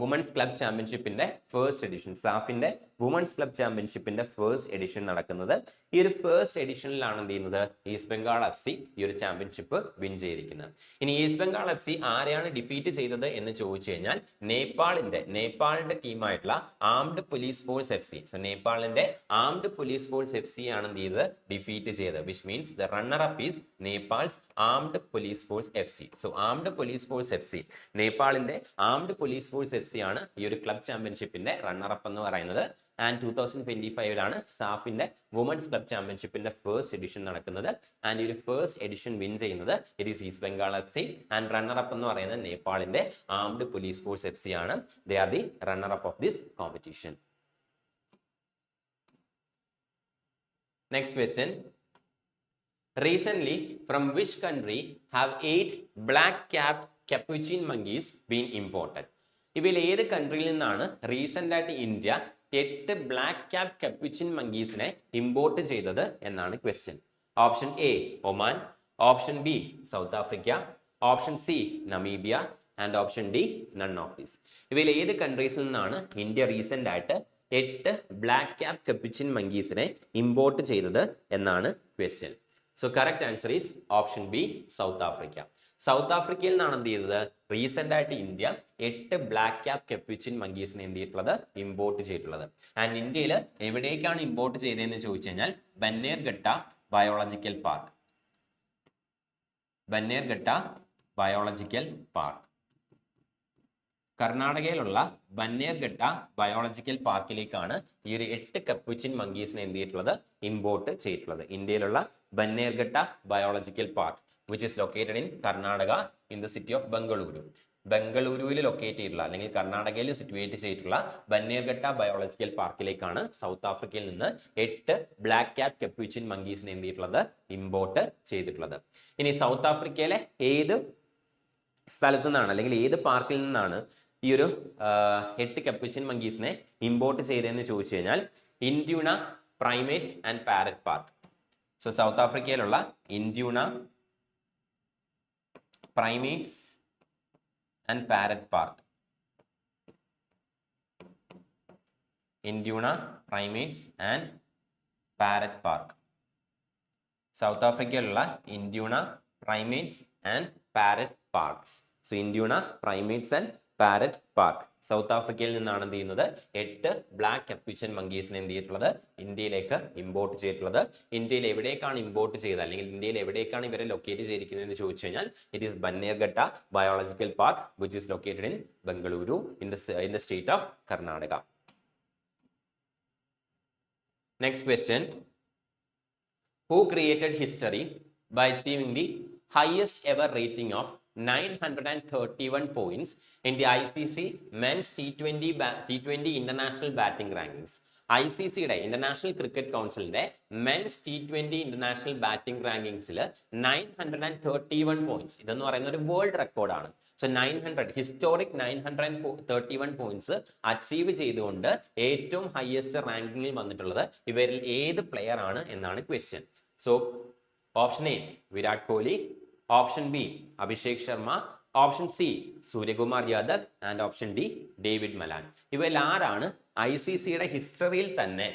women's club ചാമ്പ്യൻഷിപ്പിന്റെ ഫസ്റ്റ് എഡിഷൻ, സാഫിന്റെ വുമൻസ് ക്ലബ് ചാമ്പ്യൻഷിപ്പിന്റെ ഫസ്റ്റ് എഡിഷൻ നടക്കുന്നത്. ഈ ഒരു ഫസ്റ്റ് എഡിഷനിലാണ് എന്ത് ചെയ്യുന്നത്, ഈസ്റ്റ് ബംഗാൾ FC ഈ ഒരു ചാമ്പ്യൻഷിപ്പ് വിൻ ചെയ്തിരിക്കുന്നത്. ഇനി ഈസ്റ്റ് ബംഗാൾ FC ആരെയാണ് ഡിഫീറ്റ് ചെയ്തത് എന്ന് ചോദിച്ചു കഴിഞ്ഞാൽ നേപ്പാളിന്റെ ടീമായിട്ടുള്ള armed police force FC. So നേപ്പാളിന്റെ ആംഡ് പോലീസ് ഫോഴ്സ് FC ആണ് എന്ത് ചെയ്തത്, ഡിഫീറ്റ് ചെയ്തത്. Which means the runner up is Nepal's armed police force FC. So armed police force FC, നേപ്പാളിന്റെ ആംഡ് പോലീസ് ഫോഴ്സ് FC ആണ് ഈ ഒരു ക്ലബ് ചാമ്പ്യൻഷിപ്പിന്റെ റണ്ണർ അപ്പ് എന്ന് പറയുന്നത്. ആൻഡ് 2025 സാഫിന്റെ വുമൻസ് ക്ലബ് ചാമ്പ്യൻഷിപ്പിന്റെ ഫസ്റ്റ് എഡിഷൻ നടക്കുന്നത്. ആൻഡ് ഈ ഒരു ഫസ്റ്റ് എഡിഷൻ വിൻ ചെയ്യുന്നത് it is east Bengal FC. And runner up എന്ന് പറയുന്നത് നേപ്പാളിന്റെ ആംഡ് പോലീസ് ഫോഴ്സ് FC ആണ്. They are the runner up of this competition. Next question. Recently, from which country have 8 black-capped capuchin monkeys been imported? ഇവയിൽ ഏത് കൺട്രിയിൽ നിന്നാണ് recent ആയിട്ട് India 8 black cap capuchin മങ്കീസിനെ import ചെയ്തത് എന്നാണ് question. Option A Oman, option B South Africa, option C Namibia and option D none of these. ഇവയിൽ ഏത് കൺട്രീസിൽ നിന്നാണ് ഇന്ത്യ റീസെന്റ് ആയിട്ട് 8 ബ്ലാക്ക് ക്യാപ് കപ്പുച്ചിൻ മങ്കീസിനെ ഇമ്പോർട്ട് ചെയ്തത് എന്നാണ് question. So correct answer is option B South Africa. South ആഫ്രിക്കയിൽ നിന്നാണ് എന്ത് ചെയ്തത്, റീസെന്റ് ആയിട്ട് ഇന്ത്യ 8 ബ്ലാക്ക് ക്യാപ് കപ്പുച്ചിൻ മങ്കീസിനെ എന്ത് ചെയ്തിട്ടുള്ളത്, ഇമ്പോർട്ട് ചെയ്തിട്ടുള്ളത്. ആൻഡ് ഇന്ത്യയിൽ എവിടേക്കാണ് ഇമ്പോർട്ട് ചെയ്തതെന്ന് ചോദിച്ചു കഴിഞ്ഞാൽ Bannerghatta biological park. Bannerghatta biological park, കർണാടകയിലുള്ള ബന്നേർഘട്ട ബയോളജിക്കൽ പാർക്കിലേക്കാണ് ഈ ഒരു 8 കപ്പുച്ചിൻ മങ്കീസിനെ എന്ത് ചെയ്തിട്ടുള്ളത്, ഇമ്പോർട്ട് ചെയ്തിട്ടുള്ളത്. ഇന്ത്യയിലുള്ള Bannerghatta biological park which is located in Karnataka in the city of Bengaluru. ബംഗളൂരുവിൽ ലൊക്കേറ്റ് ചെയ്തിട്ടുള്ള അല്ലെങ്കിൽ കർണാടകയിൽ സിറ്റുവേറ്റ് ചെയ്തിട്ടുള്ള ബന്നേർഘട്ട ബയോളജിക്കൽ പാർക്കിലേക്കാണ് സൗത്ത് ആഫ്രിക്കയിൽ നിന്ന് 8 ബ്ലാക്ക് ക്യാപ് കപ്പുച്ചിൻ മങ്കീസിനെ എന്ത് ചെയ്തിട്ടുള്ളത്, ഇമ്പോർട്ട് ചെയ്തിട്ടുള്ളത്. ഇനി സൗത്ത് ആഫ്രിക്കയിലെ ഏത് സ്ഥലത്തു നിന്നാണ് അല്ലെങ്കിൽ ഏത് പാർക്കിൽ നിന്നാണ് ഈ ഒരു 8 കപ്പുച്ചിൻ മങ്കീസിനെ ഇമ്പോർട്ട് ചെയ്തതെന്ന് ചോദിച്ചു കഴിഞ്ഞാൽ Induna primate and parrot park. So South ആഫ്രിക്കയിലുള്ള Induna primates and parrot park. Induna primates and parrot park. South Africa Induna primates and parrot parks. So Induna primates and parrot park. South ആഫ്രിക്കയിൽ നിന്നാണ് എന്ത് ചെയ്യുന്നത് 8 black Capuchin മങ്കീസിനെ എന്ത് ചെയ്തിട്ടുള്ളത് ഇന്ത്യയിലേക്ക് import ചെയ്തിട്ടുള്ളത്. ഇന്ത്യയിൽ എവിടേക്കാണ് ഇമ്പോർട്ട് ചെയ്തത് അല്ലെങ്കിൽ ഇന്ത്യയിൽ എവിടേക്കാണ് ഇവരെ ലൊക്കേറ്റ് ചെയ്തിരിക്കുന്നത് എന്ന് ചോദിച്ചു കഴിഞ്ഞാൽ it is Bannerghatta biological park which is located in Bengaluru in the state of Karnataka. Next question. Who created history by achieving the highest ever rating of 931 points in the ICC Men's T20 International Batting Rankings? ICCയുടെ international cricket കൗൺസിലിന്റെ men's T20 international batting റാങ്കിങ്സിൽ 931 points ഇതെന്ന് പറയുന്ന ഒരു world റെക്കോർഡാണ്. So 900 historic 931 points achieve ചെയ്തുകൊണ്ട് ഏറ്റവും highest റാങ്കിങ്ങിൽ വന്നിട്ടുള്ളത് ഇവരിൽ ഏത് പ്ലെയർ ആണ് എന്നാണ് question. So option A Virat Kohli, option B Abhishek Sharma, option C Suryakumar Yadav and option D David Malan. ഇവയിൽ ആരാണ് ICCയുടെ ഹിസ്റ്ററിയിൽ തന്നെ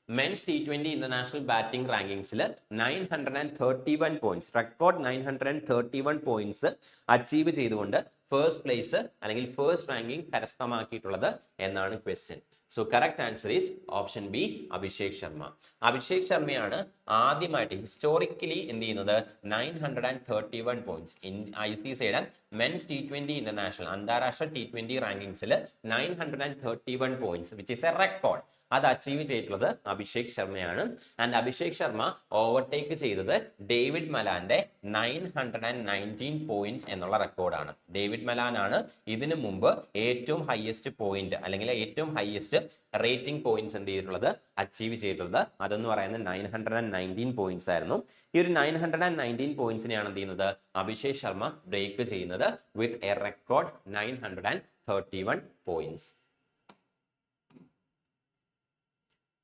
മെൻസ് T20 ഇന്റർനാഷണൽ ബാറ്റിംഗ് റാങ്കിങ്സിൽ 931 പോയിന്റ്സ് റെക്കോർഡ് 931 പോയിന്റ്സ് അച്ചീവ് ചെയ്തുകൊണ്ട് ഫസ്റ്റ് പ്ലേസ് അല്ലെങ്കിൽ ഫസ്റ്റ് റാങ്കിങ് കരസ്ഥമാക്കിയിട്ടുള്ളത് എന്നാണ് question. So correct answer is option B Abhishek Sharma. Abhishek ശർമ്മയാണ് ആദ്യമായിട്ട് ഹിസ്റ്റോറിക്കലി എന്ത് ചെയ്യുന്നത് 931 പോയിന്റ്സ് ICCയുടെ മെൻസ് T20 ഇന്റർനാഷണൽ അന്താരാഷ്ട്ര T20 റാങ്കിങ്സിൽ 931 points which is A record അത് അച്ചീവ് ചെയ്തിട്ടുള്ളത് അഭിഷേക് ശർമ്മയാണ്. ആൻഡ് അഭിഷേക് ശർമ്മ ഓവർടേക്ക് ചെയ്തത് ഡേവിഡ് മലാന്റെ 919 പോയിന്റ്സ് എന്നുള്ള റെക്കോർഡാണ്. ഡേവിഡ് മലാൻ ആണ് ഇതിനു മുമ്പ് ഏറ്റവും ഹയസ്റ്റ് പോയിന്റ് അല്ലെങ്കിൽ ഏറ്റവും ഹയസ്റ്റ് റേറ്റിംഗ് പോയിന്റ്സ് എന്ത് ചെയ്തിട്ടുള്ളത് അച്ചീവ് ചെയ്തിട്ടുള്ളത്. അതെന്ന് പറയുന്നത് 919 പോയിന്റ്സ് ആയിരുന്നു. ഈ ഒരു 919 പോയിന്റ്സിനെയാണ് എന്ത് ചെയ്യുന്നത് അഭിഷേക് ശർമ്മ ബ്രേക്ക് ചെയ്യുന്നത് with a record 931 points.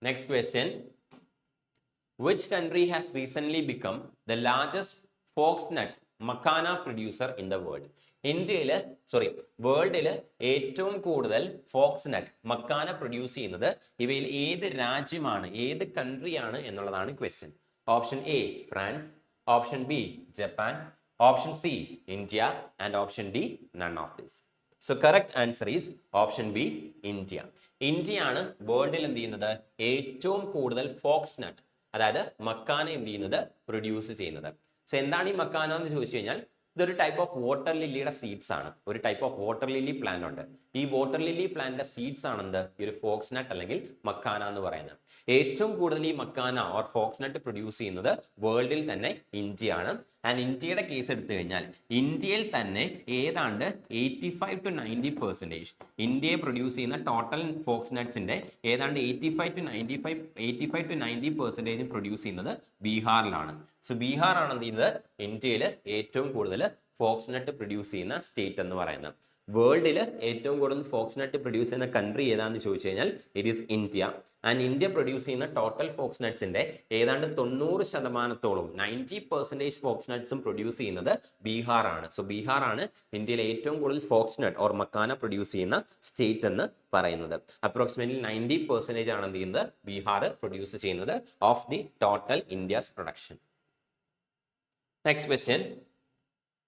Next question. Which country has recently become the largest foxnut macana producer in the world? വേൾഡിൽ ഏറ്റവും കൂടുതൽ ഫോക്സ്നട്ട് മക്കാന പ്രൊഡ്യൂസ് ചെയ്യുന്നത് ഇവയിൽ ഏത് രാജ്യമാണ് ഏത് കൺട്രിയാണ് എന്നുള്ളതാണ് question. Option A France, option B Japan, option C India and option D none of this. So correct answer is option B India. ഇന്ത്യയാണ് വേൾഡിൽ എന്ത് ചെയ്യുന്നത് ഏറ്റവും കൂടുതൽ ഫോക്സ്നട്ട് അതായത് മക്കാന എന്ത് ചെയ്യുന്നത് പ്രൊഡ്യൂസ് ചെയ്യുന്നത്. സോ എന്താണ് ഈ മക്കാന എന്ന് ചോദിച്ചു കഴിഞ്ഞാൽ ഇതൊരു ടൈപ്പ് ഓഫ് വാട്ടർ ലില്ലിയുടെ സീഡ്സ് ആണ്. ഒരു type of water lily plant ഉണ്ട്. ഈ വാട്ടർ ലില്ലി പ്ലാന്റിന്റെ സീഡ്സ് ആണ് എന്ത് ഈ ഒരു ഫോക്സ്നട്ട് അല്ലെങ്കിൽ മക്കാന എന്ന് പറയുന്നത്. ഏറ്റവും കൂടുതൽ ഈ മക്കാന ഓർ ഫോക്സ്നട്ട് പ്രൊഡ്യൂസ് ചെയ്യുന്നത് വേൾഡിൽ തന്നെ ഇന്ത്യയാണ്. ആൻഡ് ഇന്ത്യയുടെ കേസ് എടുത്തു കഴിഞ്ഞാൽ ഇന്ത്യയിൽ തന്നെ ഏതാണ്ട് 85 to 90% ഇന്ത്യയെ പ്രൊഡ്യൂസ് ചെയ്യുന്ന ടോട്ടൽ ഫോക്സ്നട്ട്സിന്റെ ഏതാണ്ട് 85 to 90% പ്രൊഡ്യൂസ് ചെയ്യുന്നത് ബീഹാറിലാണ്. സോ ബീഹാർ ആണ് എന്ത് ചെയ്യുന്നത് ഇന്ത്യയിൽ ഏറ്റവും കൂടുതൽ ഫോക്സ്നട്ട് പ്രൊഡ്യൂസ് ചെയ്യുന്ന സ്റ്റേറ്റ് എന്ന് പറയുന്നത്. വേൾഡിൽ ഏറ്റവും കൂടുതൽ ഫോക്സ്നട്ട് പ്രൊഡ്യൂസ് ചെയ്യുന്ന കൺട്രി ഏതാണെന്ന് ചോദിച്ചു കഴിഞ്ഞാൽ it is India. And India produce ചെയ്യുന്ന ടോട്ടൽ ഫോക്സ്നട്ട്സിന്റെ ഏതാണ്ട് 90% 90% ഫോക്സ്നട്ട്സും പ്രൊഡ്യൂസ് ചെയ്യുന്നത് ബീഹാർ ആണ്. സോ ബീഹാർ ആണ് ഇന്ത്യയിലെ ഏറ്റവും കൂടുതൽ ഫോക്സ്നട്ട് ഓർ മക്കാന പ്രൊഡ്യൂസ് ചെയ്യുന്ന സ്റ്റേറ്റ് എന്ന് പറയുന്നത്. അപ്രോക്സിമേറ്റ്ലി 90% ആണ് എന്ത് ചെയ്യുന്നത് ബീഹാർ പ്രൊഡ്യൂസ് ചെയ്യുന്നത് of the total India's production. Next question.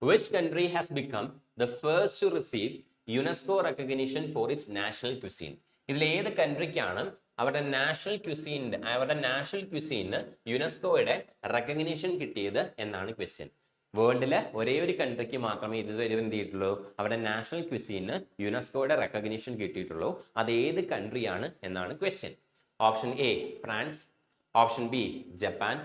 Which country has become the first to receive UNESCO recognition for its national cuisine? ഇതിൽ ഏത് കൺട്രിക്കാണ് അവരുടെ നാഷണൽ ക്യുസീന് യുനെസ്കോയുടെ റെക്കഗ്നീഷൻ കിട്ടിയത് എന്നാണ് ക്വസ്റ്റ്യൻ. വേൾഡിലെ ഒരേ ഒരു കൺട്രിക്ക് മാത്രമേ ഇതുവരെ എന്ത് ചെയ്തിട്ടുള്ളൂ അവരുടെ നാഷണൽ ക്യുസീന് യുനെസ്കോയുടെ റെക്കഗ്നീഷൻ കിട്ടിയിട്ടുള്ളൂ. അത് ഏത് കൺട്രിയാണ് എന്നാണ് question. Option A France, option B Japan,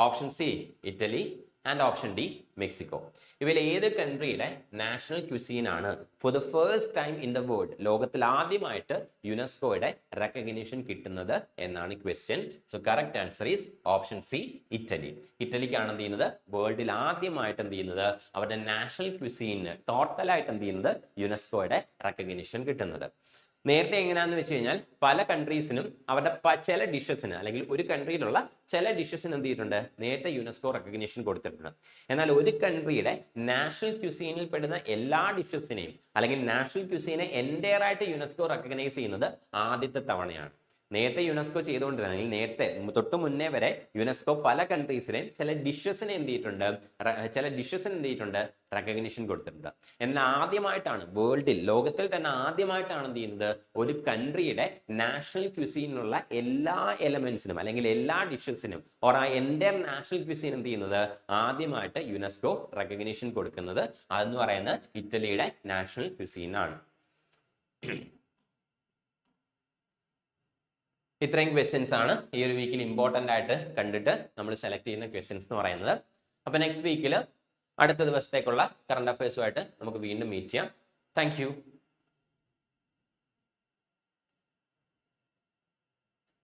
option C Italy and option D Mexico. ഇവയിൽ ഏത് കൺട്രിയുടെ നാഷണൽ ക്യുസീൻ ആണ് for the first time in the world ലോകത്തിൽ ആദ്യമായിട്ട് യുനെസ്കോയുടെ റെക്കഗ്നീഷൻ കിട്ടുന്നത് എന്നാണ് question. So correct answer is option C Italy. ഇറ്റലിക്കാണ് എന്ത് ചെയ്യുന്നത് വേൾഡിൽ ആദ്യമായിട്ട് എന്ത് ചെയ്യുന്നത് അവരുടെ നാഷണൽ ക്യുസീന് ടോട്ടലായിട്ട് എന്ത് ചെയ്യുന്നത് യുനെസ്കോയുടെ റെക്കഗ്നീഷൻ കിട്ടുന്നത്. നേരത്തെ എങ്ങനെയാന്ന് വെച്ച് കഴിഞ്ഞാൽ പല കൺട്രീസിനും അവരുടെ ചില ഡിഷസിന് അല്ലെങ്കിൽ ഒരു കൺട്രിയിലുള്ള ചില ഡിഷസിന് എന്ത് ചെയ്തിട്ടുണ്ട് നേരത്തെ യുനെസ്കോ റെക്കഗ്നീഷൻ കൊടുത്തിട്ടുണ്ട്. എന്നാൽ ഒരു കൺട്രിയുടെ നാഷണൽ ക്യുസീനിൽ പെടുന്ന എല്ലാ ഡിഷസിനെയും അല്ലെങ്കിൽ നാഷണൽ ക്യുസീനെ എൻ്റയർ ആയിട്ട് യുനെസ്കോ റെക്കഗ്നൈസ് ചെയ്യുന്നത് ആദ്യത്തെ തവണയാണ്. നേരത്തെ യുനെസ്കോ ചെയ്തുകൊണ്ടിരുന്നത്, അല്ലെങ്കിൽ നേരത്തെ തൊട്ട് മുന്നേ വരെ യുനെസ്കോ പല കൺട്രീസിലെയും ചില ഡിഷസിന് എന്ത് ചെയ്തിട്ടുണ്ട്, റെക്കഗ്നിഷൻ കൊടുത്തിട്ടുണ്ട്. എന്നാൽ ആദ്യമായിട്ടാണ് ലോകത്തിൽ തന്നെ ആദ്യമായിട്ടാണ് എന്ത് ചെയ്യുന്നത്, ഒരു കൺട്രിയുടെ നാഷണൽ ക്വിസീനുള്ള എല്ലാ എലമെന്റ്സിനും അല്ലെങ്കിൽ എല്ലാ ഡിഷസിനും ഓർ ആ എൻ്റെ നാഷണൽ ക്വിസീൻ എന്ത് ചെയ്യുന്നത്, ആദ്യമായിട്ട് യുനെസ്കോ റെക്കഗ്നിഷൻ കൊടുക്കുന്നത് അതെന്ന് പറയുന്നത് ഇറ്റലിയുടെ നാഷണൽ ക്വിസീൻ ആണ്. ഇത്രയും ക്വസ്റ്റ്യൻസ് ആണ് ഈ ഒരു വീക്കിൽ ഇമ്പോർട്ടൻ്റ് ആയിട്ട് കണ്ടിട്ട് നമ്മൾ സെലക്ട് ചെയ്യുന്ന ക്വസ്റ്റ്യൻസ് എന്ന് പറയുന്നത്. അപ്പോൾ നെക്സ്റ്റ് വീക്കിൽ അടുത്ത ദിവസത്തേക്കുള്ള കറണ്ട് അഫയേഴ്സുമായിട്ട് നമുക്ക് വീണ്ടും മീറ്റ് ചെയ്യാം. താങ്ക്